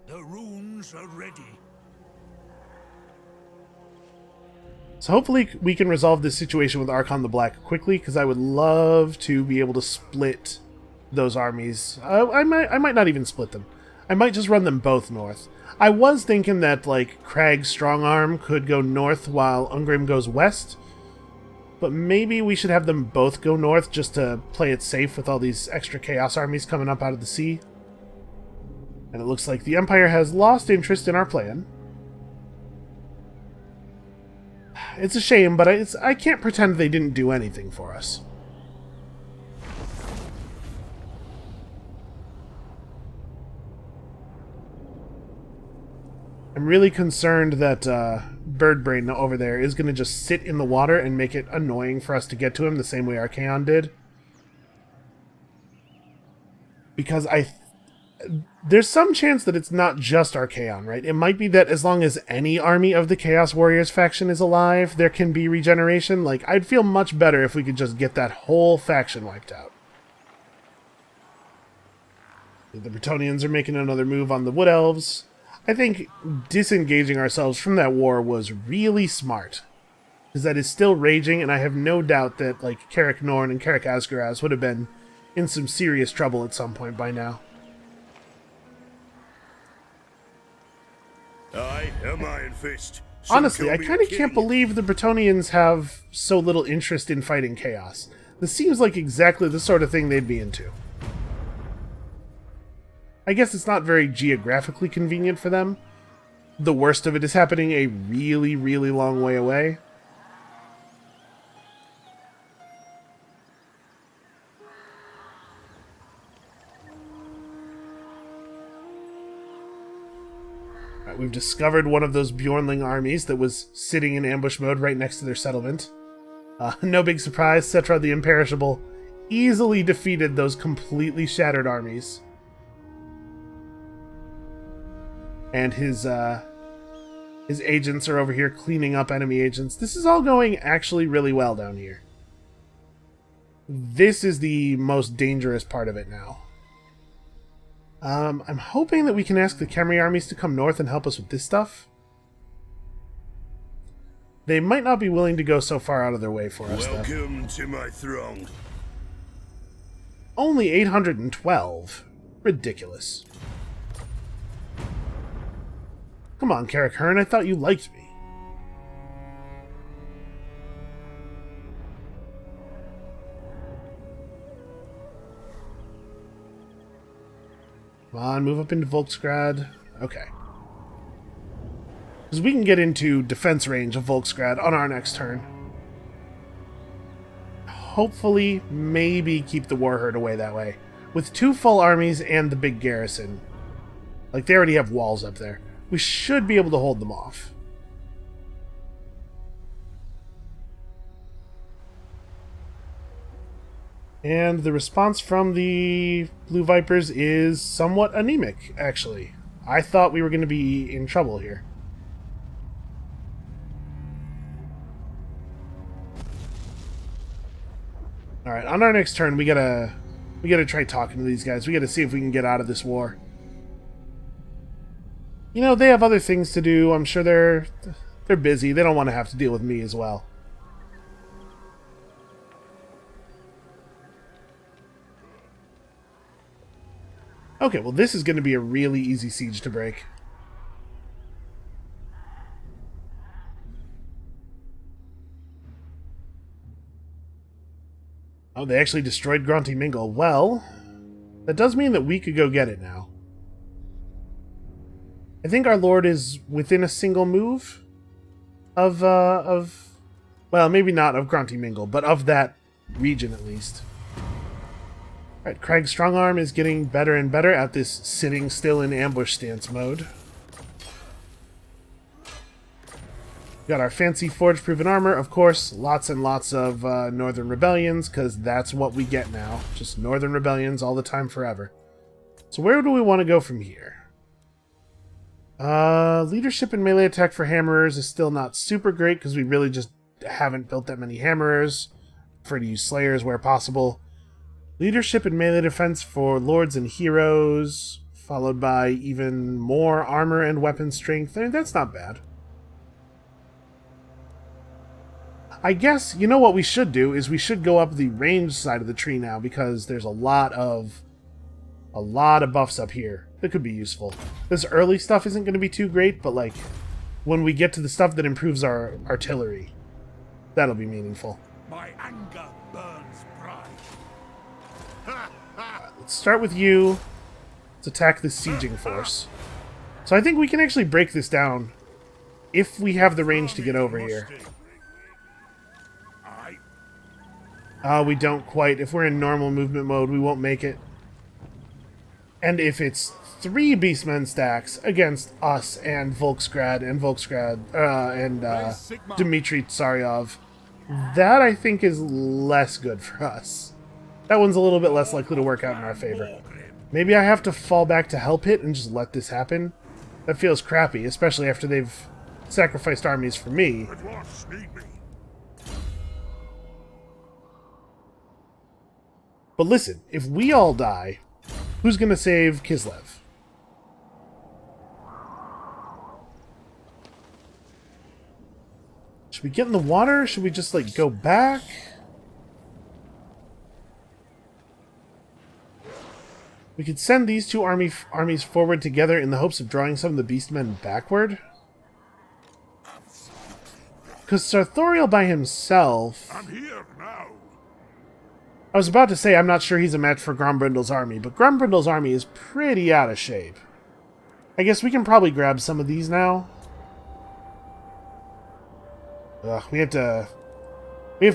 S2: The runes are ready.
S1: So hopefully we can resolve this situation with Archon the Black quickly, because I would love to be able to split those armies. I might not even split them. I might just run them both north. I was thinking that, like, Krag's Strongarm could go north while Ungrim goes west, but maybe we should have them both go north just to play it safe with all these extra Chaos armies coming up out of the sea. And it looks like the Empire has lost interest in our plan. It's a shame, but I can't pretend they didn't do anything for us. I'm really concerned that Birdbrain over there is going to just sit in the water and make it annoying for us to get to him the same way Archaon did. Because there's some chance that it's not just Archaon, right? It might be that as long as any army of the Chaos Warriors faction is alive, there can be regeneration. Like, I'd feel much better if we could just get that whole faction wiped out. The Bretonnians are making another move on the Wood Elves. I think disengaging ourselves from that war was really smart. because that is still raging, and I have no doubt that like Karak Norn and Karak Asgaraz would have been in some serious trouble at some point by now.
S2: I am Iron Fist.
S1: Honestly, I kind of can't believe the Bretonnians have so little interest in fighting chaos. This seems like exactly the sort of thing they'd be into. I guess it's not very geographically convenient for them. The worst of it is happening a really, really long way away. Right, we've discovered one of those Bjornling armies that was sitting in ambush mode right next to their settlement. No big surprise, Cetra the Imperishable easily defeated those completely shattered armies. And his agents are over here cleaning up enemy agents. This is all going actually really well down here. This is the most dangerous part of it now. I'm hoping that we can ask the Khemri armies to come north and help us with this stuff. They might not be willing to go so far out of their way for us, though.
S2: Welcome to my throne.
S1: Only 812. Ridiculous. Come on, Karak Hearn, I thought you liked me. Come on, move up into Volksgrad. Okay. Because we can get into defense range of Volksgrad on our next turn. Hopefully, maybe keep the Warherd away that way. With 2 full armies and the big garrison. Like, they already have walls up there. We should be able to hold them off. And the response from the Blue Vipers is somewhat anemic, actually. I thought we were going to be in trouble here. Alright, on our next turn, we gotta try talking to these guys. We gotta see if we can get out of this war. You know, they have other things to do. I'm sure they're busy. They don't want to have to deal with me as well. Okay, well this is going to be a really easy siege to break. Oh, they actually destroyed Grunty Mingle. Well, that does mean that we could go get it now. I think our lord is within a single move of well, maybe not of Grunty Mingle, but of that region at least. Alright, Craig's Strongarm is getting better and better at this sitting still in ambush stance mode. Got our fancy forge-proven armor, of course, lots and lots of Northern Rebellions, because that's what we get now. Just Northern Rebellions all the time forever. So where do we want to go from here? Leadership and melee attack for hammerers is still not super great, because we really just haven't built that many hammerers. Prefer to use slayers where possible. Leadership and melee defense for lords and heroes, followed by even more armor and weapon strength. I mean, that's not bad. I guess, you know what we should do is we should go up the range side of the tree now, because there's a lot of buffs up here that could be useful. This early stuff isn't going to be too great, but like when we get to the stuff that improves our artillery, that'll be meaningful.
S2: My anger burns pride.
S1: Let's start with you. Let's attack the sieging force. So I think we can actually break this down if we have the range to get over here. We don't quite. If we're in normal movement mode, we won't make it. And if it's 3 Beastmen stacks against us and Volksgrad and Dmitry Tsaryov, that I think is less good for us. That one's a little bit less likely to work out in our favor. Maybe I have to fall back to help hit and just let this happen. That feels crappy, especially after they've sacrificed armies for me. But listen, if we all die, who's going to save Kislev? Should we get in the water? Or should we just, like, go back? We could send these two armies forward together in the hopes of drawing some of the beastmen backward. Because Sartorial by himself...
S2: I'm here now.
S1: I was about to say I'm not sure he's a match for Grombrindle's army, but Grombrindle's army is pretty out of shape. I guess we can probably grab some of these now. Ugh, we have to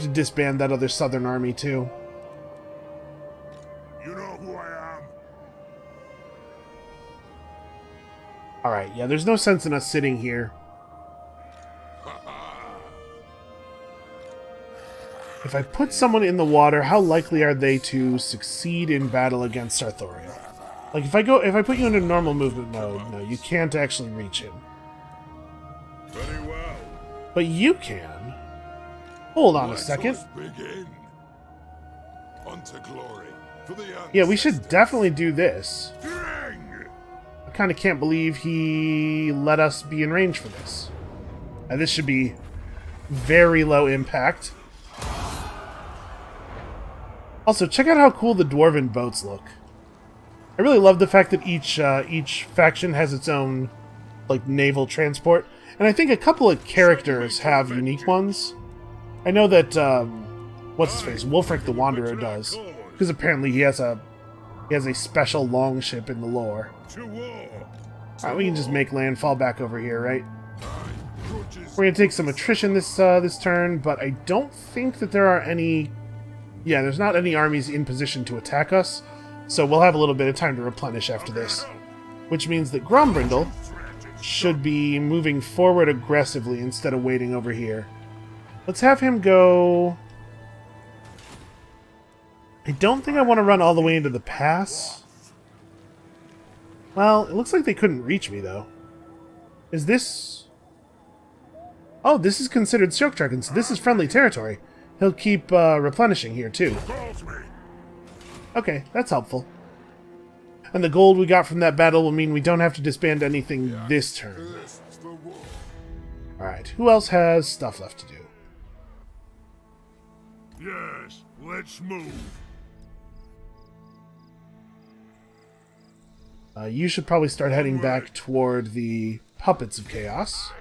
S1: disband that other southern army too.
S2: You know who I am.
S1: Alright, yeah, there's no sense in us sitting here. If I put someone in the water, how likely are they to succeed in battle against Sartorial? Like, if I put you into normal movement mode, no, you can't actually reach him.
S2: Very well.
S1: But you can. Hold on a second.
S2: Begin. Unto glory for the
S1: Yeah, we should definitely do this.
S2: Dang!
S1: I kind of can't believe he let us be in range for this. This should be very low impact. Also, check out how cool the dwarven boats look. I really love the fact that each faction has its own, like, naval transport. And I think a couple of characters have unique ones. I know that, what's his face? Wulfric the Wanderer does. Because apparently he has a special longship in the lore. Alright, we can just make landfall back over here, right? We're going to take some attrition this turn, but I don't think that there are any... Yeah, there's not any armies in position to attack us, so we'll have a little bit of time to replenish after this. Which means that Grombrindle should be moving forward aggressively instead of waiting over here. Let's have him go... I don't think I want to run all the way into the pass. Well, it looks like they couldn't reach me, though. Is this... Oh, this is considered Silk Dragon, so this is friendly territory. He'll keep replenishing here, too. Okay, that's helpful. And the gold we got from that battle will mean we don't have to disband anything this turn. Alright, who else has stuff left to do?
S2: Yes, let's move.
S1: You should probably start heading back toward the Puppets of Chaos.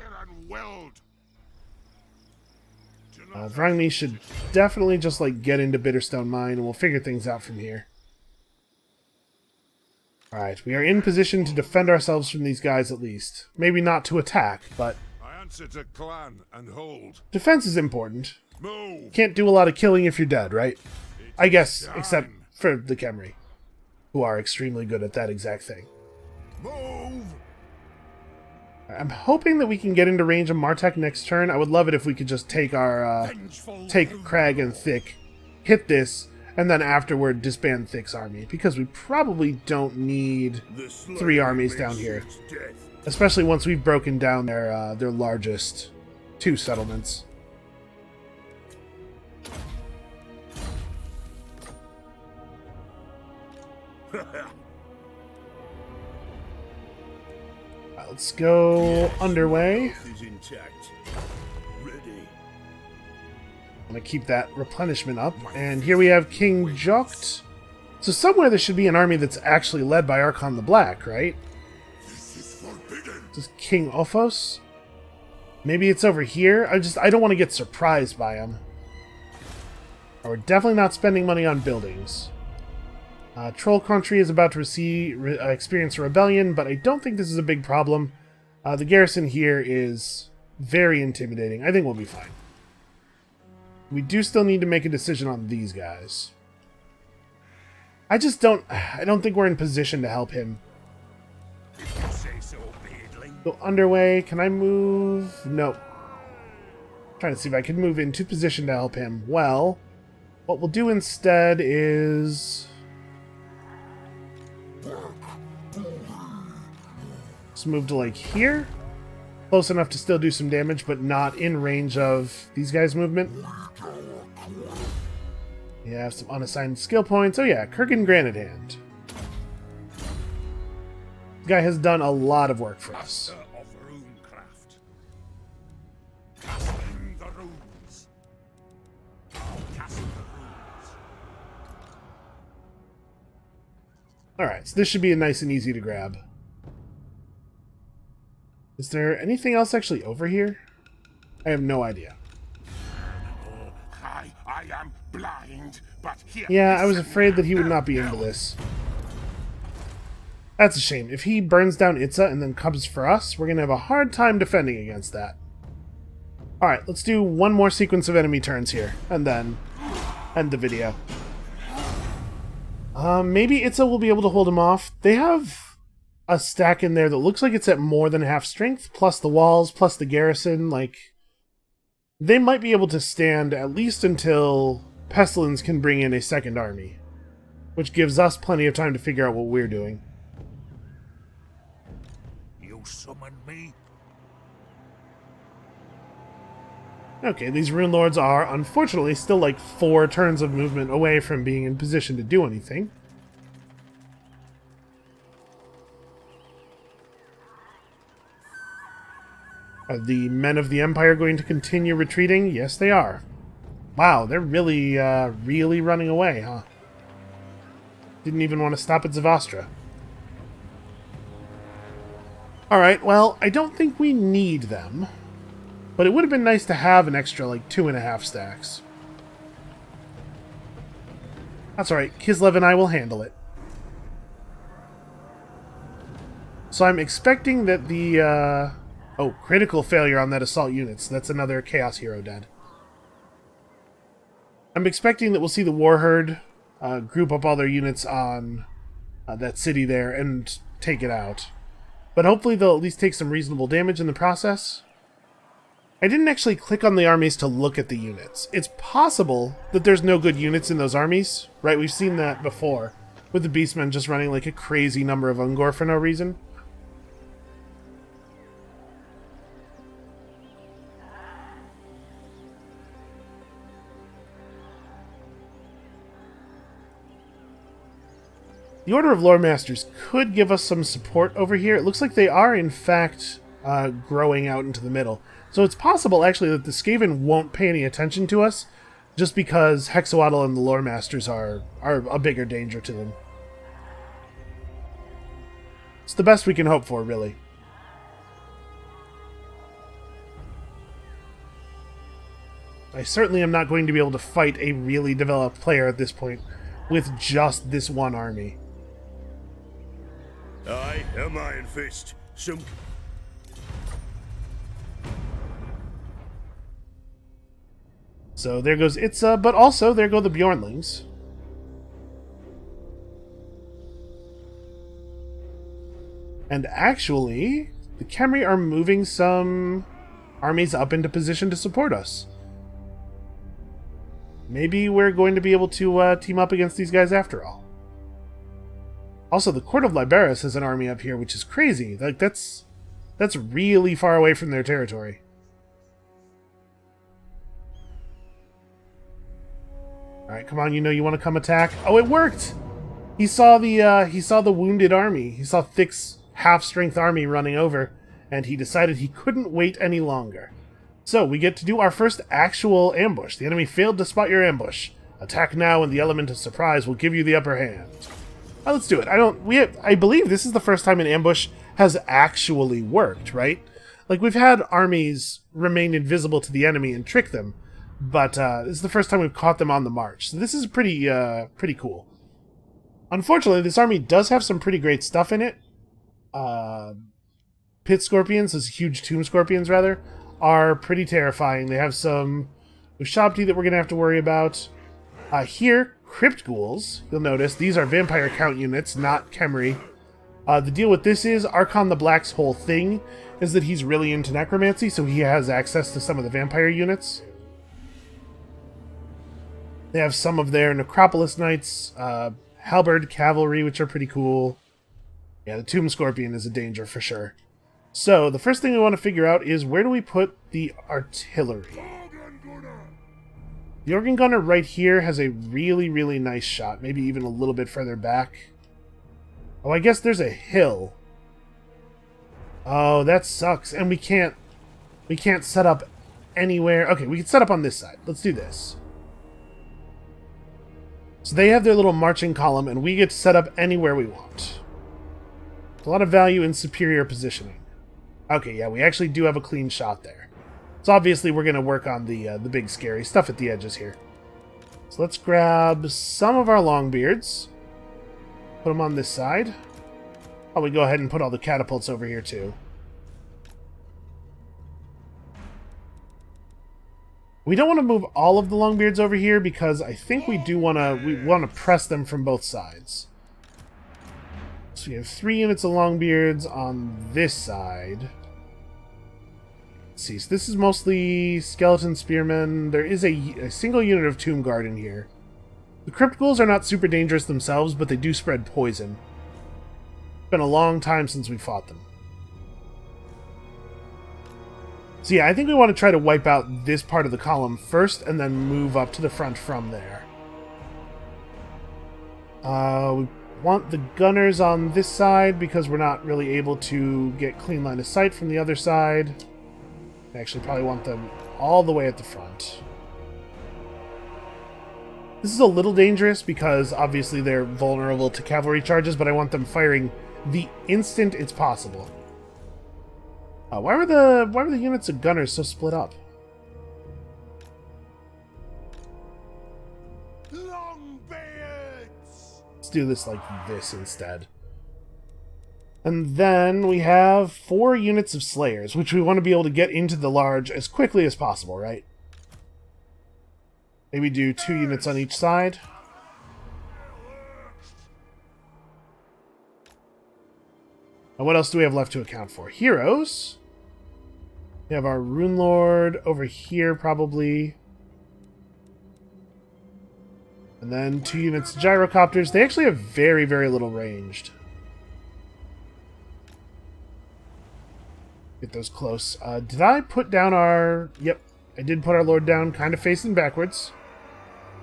S1: Vrangni should definitely just, like, get into Bitterstone Mine, and we'll figure things out from here. Alright, we are in position to defend ourselves from these guys at least. Maybe not to attack, but...
S2: I answer to clan and hold.
S1: Defense is important.
S2: Move.
S1: Can't do a lot of killing if you're dead, right? I guess, except for the Khemri, who are extremely good at that exact thing.
S2: Move.
S1: I'm hoping that we can get into range of Martek next turn. I would love it if we could just take our, take Crag and Thick, hit this, and then afterward disband Thick's army, because we probably don't need 3 armies down here. Especially once we've broken down their largest 2 settlements. Let's go underway. I'm going to keep that replenishment up. And here we have King Jokt. So somewhere there should be an army that's actually led by Archon the Black, right? This is King Ophos. Maybe it's over here. I don't want to get surprised by him. We're definitely not spending money on buildings. Troll Country is about to experience a rebellion, but I don't think this is a big problem. The garrison here is very intimidating. I think we'll be fine. We do still need to make a decision on these guys. I don't think we're in position to help him. Go underway. Can I move? Nope. Trying to see if I can move into position to help him. Well, what we'll do instead is... Let's move to, like, here. Close enough to still do some damage, but not in range of these guys' movement. You have some unassigned skill points. Oh yeah, Kurgan Granite Hand. This guy has done a lot of work for us. Alright, so this should be nice and easy to grab. Is there anything else actually over here? I have no idea.
S2: I am blind, but here.
S1: Yeah, I was afraid that he would not be into this. That's a shame. If he burns down Itza and then comes for us, we're going to have a hard time defending against that. Alright, let's do one more sequence of enemy turns here, and then end the video. Maybe Itza will be able to hold him off. They have a stack in there that looks like it's at more than half strength, plus the walls, plus the garrison. Like, they might be able to stand at least until Pestilence can bring in a second army, which gives us plenty of time to figure out what we're doing.
S2: You summoned me?
S1: Okay, these Rune Lords are, unfortunately, still like 4 turns of movement away from being in position to do anything. Are the men of the Empire going to continue retreating? Yes, they are. Wow, they're really, really running away, huh? Didn't even want to stop at Zavastra. Alright, well, I don't think we need them. But it would have been nice to have an extra, like, 2.5 stacks. That's alright. Kislev and I will handle it. So I'm expecting that the, oh, critical failure on that assault unit. So that's another Chaos Hero dead. I'm expecting that we'll see the Warherd group up all their units on that city there and take it out. But hopefully they'll at least take some reasonable damage in the process. I didn't actually click on the armies to look at the units. It's possible that there's no good units in those armies, right? We've seen that before, with the Beastmen just running like a crazy number of Ungor for no reason. The Order of Lore Masters could give us some support over here. It looks like they are, in fact, growing out into the middle. So it's possible, actually, that the Skaven won't pay any attention to us, just because Hexawaddle and the Lore Masters are a bigger danger to them. It's the best we can hope for, really. I certainly am not going to be able to fight a really developed player at this point with just this one army.
S3: I am Iron Fist. Some...
S1: So there goes Itza, but also there go the Bjornlings. And actually, the Khemri are moving some armies up into position to support us. Maybe we're going to be able to team up against these guys after all. Also, the Court of Liberus has an army up here, which is crazy. Like, that's really far away from their territory. Alright, come on, you know you want to come attack. Oh, it worked! He saw the wounded army. He saw Thick's half-strength army running over, and he decided he couldn't wait any longer. So, we get to do our first actual ambush. The enemy failed to spot your ambush. Attack now, and the element of surprise will give you the upper hand. Well, let's do it. I believe this is the first time an ambush has actually worked, right? Like, we've had armies remain invisible to the enemy and trick them, but this is the first time we've caught them on the march. So this is pretty cool. Unfortunately, this army does have some pretty great stuff in it. Pit Scorpions, those huge Tomb Scorpions, rather, are pretty terrifying. They have some Ushabti that we're going to have to worry about. Here, Crypt Ghouls, you'll notice, these are Vampire Count units, not Khemri. The deal with this is, Archon the Black's whole thing is that he's really into necromancy, so he has access to some of the vampire units. They have some of their Necropolis Knights, Halberd Cavalry, which are pretty cool. Yeah, the Tomb Scorpion is a danger for sure. So, the first thing we want to figure out is where do we put the artillery? The Organ Gunner right here has a really, really nice shot. Maybe even a little bit further back. Oh, I guess there's a hill. Oh, that sucks. And we can't set up anywhere. Okay, we can set up on this side. Let's do this. So they have their little marching column, and we get to set up anywhere we want. A lot of value in superior positioning. Okay, yeah, we actually do have a clean shot there. So obviously we're going to work on the big scary stuff at the edges here. So let's grab some of our longbeards. Put them on this side. Probably go ahead and put all the catapults over here too. We don't want to move all of the longbeards over here because I think we want to press them from both sides. So we have 3 units of longbeards on this side. Let's see, so this is mostly skeleton spearmen. There is a single unit of tomb guard in here. The crypt ghouls are not super dangerous themselves, but they do spread poison. It's been a long time since we fought them. So yeah, I think we want to try to wipe out this part of the column first, and then move up to the front from there. We want the gunners on this side, because we're not really able to get clean line of sight from the other side. I actually probably want them all the way at the front. This is a little dangerous, because obviously they're vulnerable to cavalry charges, but I want them firing the instant it's possible. Why were the units of gunners so split up? Let's do this like this instead. And then we have 4 units of slayers, which we want to be able to get into the large as quickly as possible, right? Maybe do 2 units on each side. And what else do we have left to account for? Heroes. We have our Rune Lord over here, probably. And then 2 units of gyrocopters. They actually have very, very little ranged. Get those close. Did I put down our... Yep, I did put our Lord down, kind of facing backwards.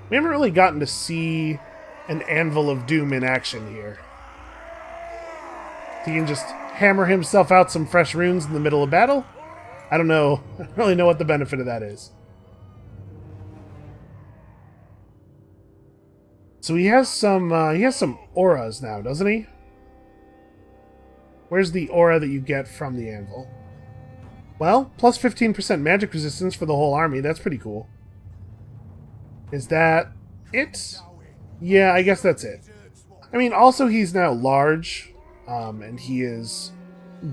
S1: We haven't really gotten to see an Anvil of Doom in action here. He can just hammer himself out some fresh runes in the middle of battle. I don't know. I don't really know what the benefit of that is. So he has some auras now, doesn't he? Where's the aura that you get from the anvil? Well, plus 15% magic resistance for the whole army. That's pretty cool. Is that it? Yeah, I guess that's it. I mean, also he's now large, and he is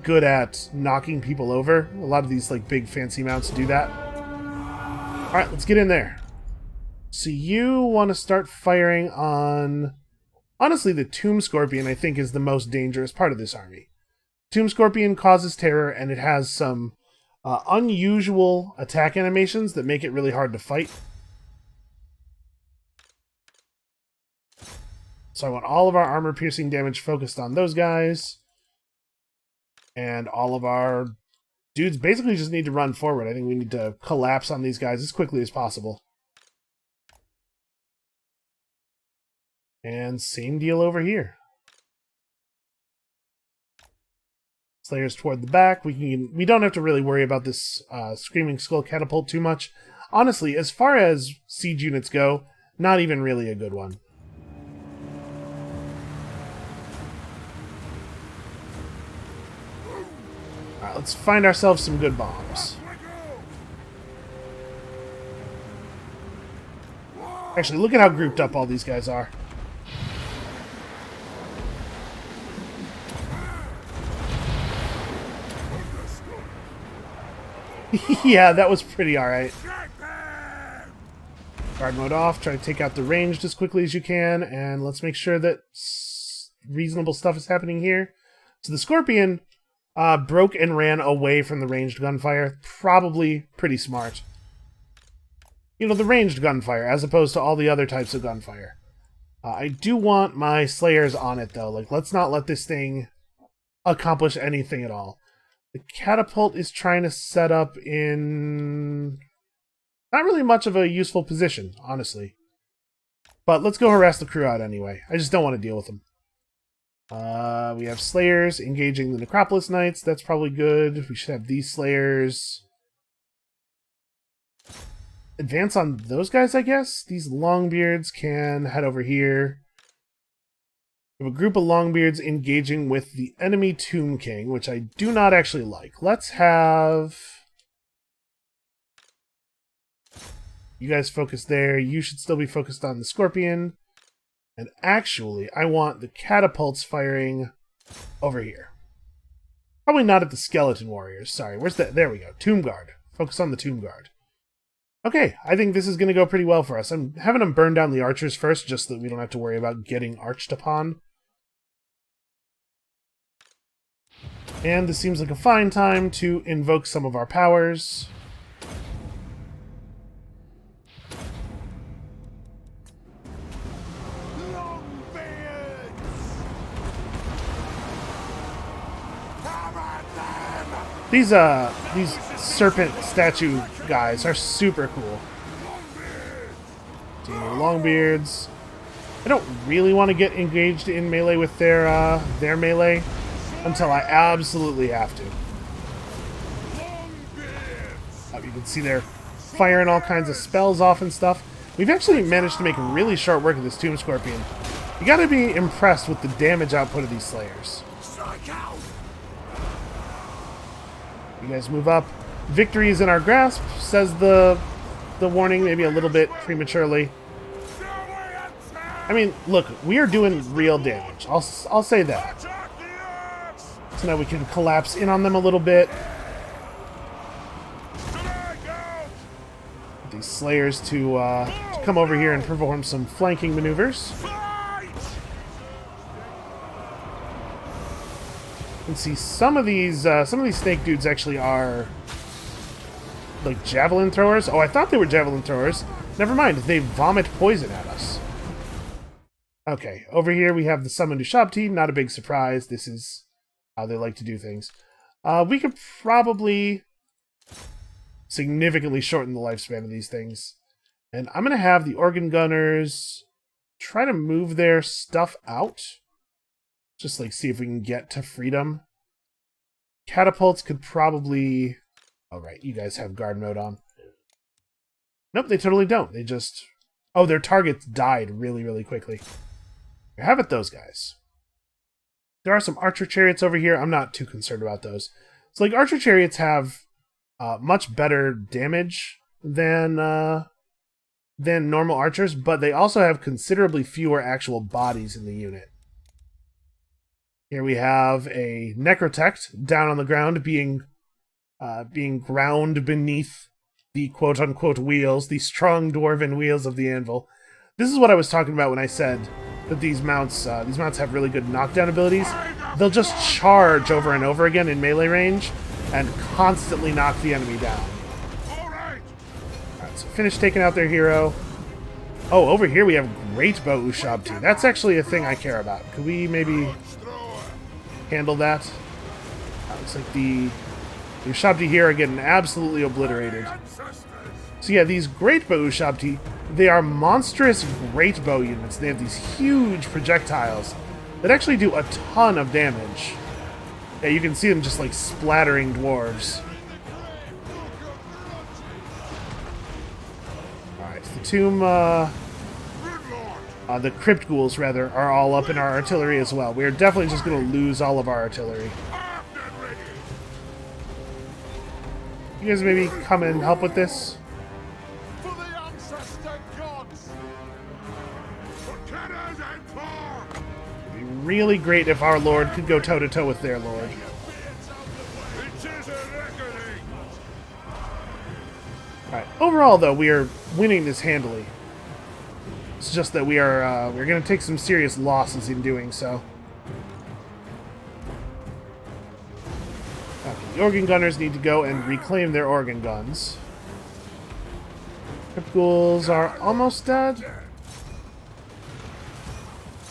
S1: good at knocking people over. A lot of these like big fancy mounts do that. Alright, let's get in there. So you want to start firing on... Honestly, the Tomb Scorpion, I think, is the most dangerous part of this army. Tomb Scorpion causes terror, and it has some unusual attack animations that make it really hard to fight. So I want all of our armor-piercing damage focused on those guys. And all of our dudes basically just need to run forward. I think we need to collapse on these guys as quickly as possible. And same deal over here. Slayers toward the back. We don't have to really worry about this Screaming Skull Catapult too much. Honestly, as far as siege units go, not even really a good one. Alright, let's find ourselves some good bombs. Actually, look at how grouped up all these guys are. Yeah, that was pretty alright. Guard mode off, try to take out the ranged as quickly as you can, and let's make sure that reasonable stuff is happening here. So the Scorpion broke and ran away from the ranged gunfire. Probably pretty smart. You know, the ranged gunfire, as opposed to all the other types of gunfire. I do want my Slayers on it, though. Like, let's not let this thing accomplish anything at all. The catapult is trying to set up in... not really much of a useful position, honestly. But let's go harass the crew out anyway. I just don't want to deal with them. We have Slayers engaging the Necropolis Knights. That's probably good. We should have these Slayers advance on those guys, I guess. These Longbeards can head over here. We have a group of Longbeards engaging with the enemy Tomb King, which I do not actually like. Let's have you guys focus there. You should still be focused on the Scorpion. And actually, I want the catapults firing over here. Probably not at the Skeleton Warriors. Sorry, where's that? There we go. Tomb Guard. Focus on the Tomb Guard. Okay, I think this is going to go pretty well for us. I'm having them burn down the archers first, just so that we don't have to worry about getting arched upon. And this seems like a fine time to invoke some of our powers. These serpent statue guys are super cool. Longbeards. I don't really want to get engaged in melee with their melee until I absolutely have to. You can see they're firing all kinds of spells off and stuff. We've actually managed to make really short work of this Tomb Scorpion. You gotta be impressed with the damage output of these Slayers. You guys move up. Victory is in our grasp, says the warning, maybe a little bit prematurely. I mean, look, we are doing real damage. I'll say that. So now we can collapse in on them a little bit. Get these Slayers to come over here and perform some flanking maneuvers. You can see some of these snake dudes actually are like javelin throwers. Oh, I thought they were javelin throwers. Never mind, they vomit poison at us. Okay, over here we have the summoned Ushabti. Not a big surprise. This is how they like to do things. We could probably significantly shorten the lifespan of these things. And I'm going to have the organ gunners try to move their stuff out. Just like see if we can get to freedom. Catapults could probably... Oh, right, you guys have guard mode on. Nope, they totally don't. They just... Oh, their targets died really, really quickly. Here, have it, those guys. There are some archer chariots over here. I'm not too concerned about those. So, like, archer chariots have much better damage than normal archers, but they also have considerably fewer actual bodies in the unit. Here we have a Necrotect down on the ground being ground beneath the quote-unquote wheels, the strong dwarven wheels of the anvil. This is what I was talking about when I said that these mounts have really good knockdown abilities. They'll just charge over and over again in melee range and constantly knock the enemy down. Alright, so finish taking out their hero. Oh, over here we have Great Bow Ushabti. That's actually a thing I care about. Could we maybe handle that? Looks like the Ushabti here are getting absolutely obliterated. So yeah, these Great Bow Ushabti, they are monstrous Great Bow units. They have these huge projectiles that actually do a ton of damage. Yeah, you can see them just like splattering dwarves. Alright, the tomb, the Crypt Ghouls, rather, are all up in our artillery as well. We are definitely just going to lose all of our artillery. You guys maybe come and help with this? It'd be really great if our lord could go toe-to-toe with their lord. Alright, overall, though, we are winning this handily. It's just that we're going to take some serious losses in doing so. Okay, the organ gunners need to go and reclaim their organ guns. Crypt Ghouls are almost dead.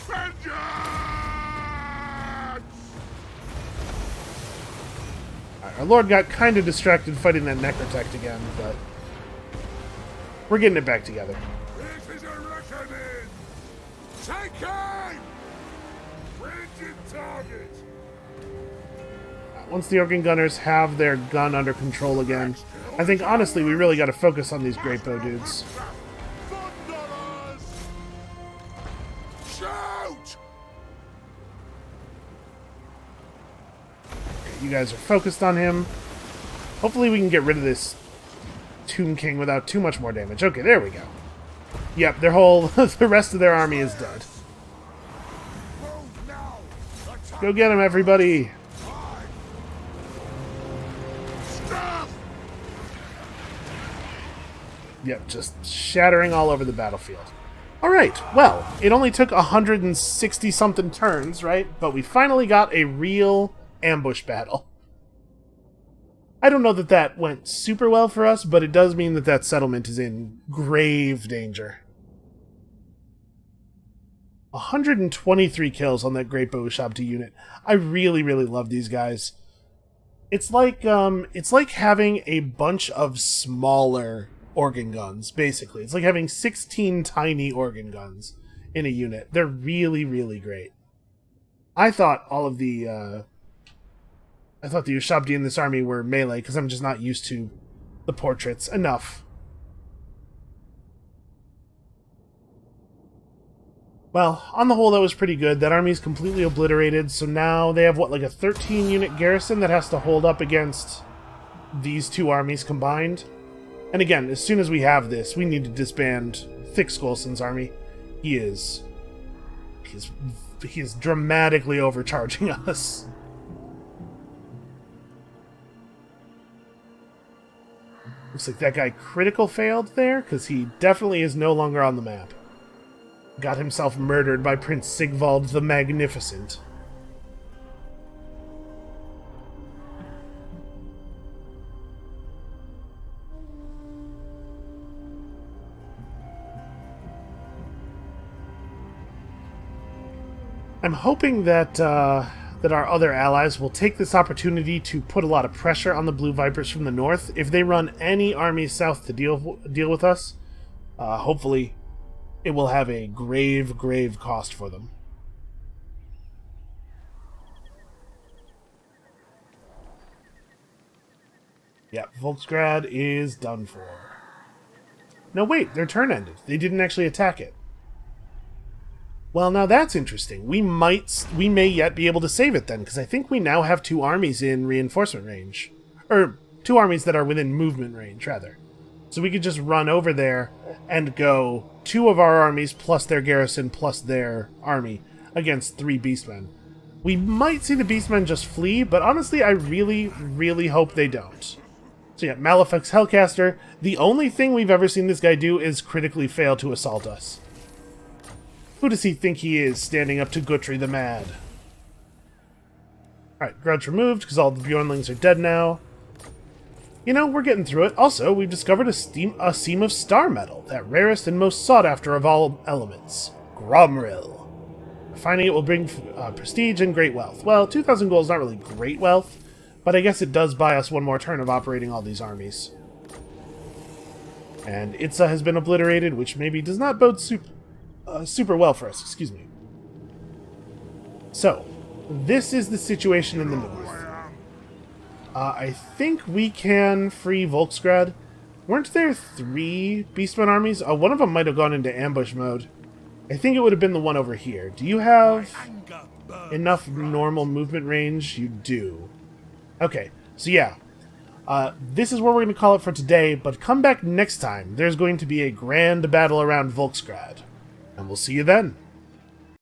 S1: Right, our lord got kind of distracted fighting that Necrotect again, but we're getting it back together. once the Organ Gunners have their gun under control again, I think, honestly, we really got to focus on these Great Bow dudes.
S2: Shout!
S1: You guys are focused on him. Hopefully we can get rid of this Tomb King without too much more damage. Okay, there we go. Yep, their whole... the rest of their army is dead. Go get him, everybody! Yep, just shattering all over the battlefield. Alright, well, it only took 160-something turns, right? But we finally got a real ambush battle. I don't know that that went super well for us, but it does mean that that settlement is in grave danger. 123 kills on that Great Bow Shabti unit. I really, really love these guys. It's like having a bunch of smaller organ guns, basically. It's like having 16 tiny organ guns in a unit. They're really, really great. I thought all of the Ushabti in this army were melee, because I'm just not used to the portraits enough. Well, on the whole, that was pretty good. That army's completely obliterated, so now they have, what, like a 13-unit garrison that has to hold up against these two armies combined? And again, as soon as we have this, we need to disband Thick Skolson's army. He is dramatically overcharging us. Looks like that guy critical failed there, because he definitely is no longer on the map. Got himself murdered by Prince Sigvald the Magnificent. I'm hoping that that our other allies will take this opportunity to put a lot of pressure on the Blue Vipers from the north. If they run any armies south to deal with us, hopefully it will have a grave, grave cost for them. Yeah, Volksgrad is done for. No, wait, their turn ended. They didn't actually attack it. Well, now that's interesting. We may yet be able to save it then, because I think we now have two armies in reinforcement range. Or, two armies that are within movement range, rather. So we could just run over there and go two of our armies plus their garrison plus their army against 3 beastmen. We might see the beastmen just flee, but honestly, I really, really hope they don't. So yeah, Malefic's Hellcaster. The only thing we've ever seen this guy do is critically fail to assault us. Who does he think he is, standing up to Guthrie the Mad? Alright, grudge removed, because all the Bjornlings are dead now. You know, we're getting through it. Also, we've discovered a seam of star metal, that rarest and most sought-after of all elements. Gromril. Finding it will bring prestige and great wealth. Well, 2,000 gold is not really great wealth, but I guess it does buy us one more turn of operating all these armies. And Itza has been obliterated, which maybe does not bode super well for us, excuse me. So, this is the situation in the north. I think we can free Volksgrad. Weren't there 3 Beastmen armies? One of them might have gone into ambush mode. I think it would have been the one over here. Do you have enough normal movement range? You do. Okay, so yeah. This is where we're going to call it for today, but come back next time. There's going to be a grand battle around Volksgrad. And we'll see you then.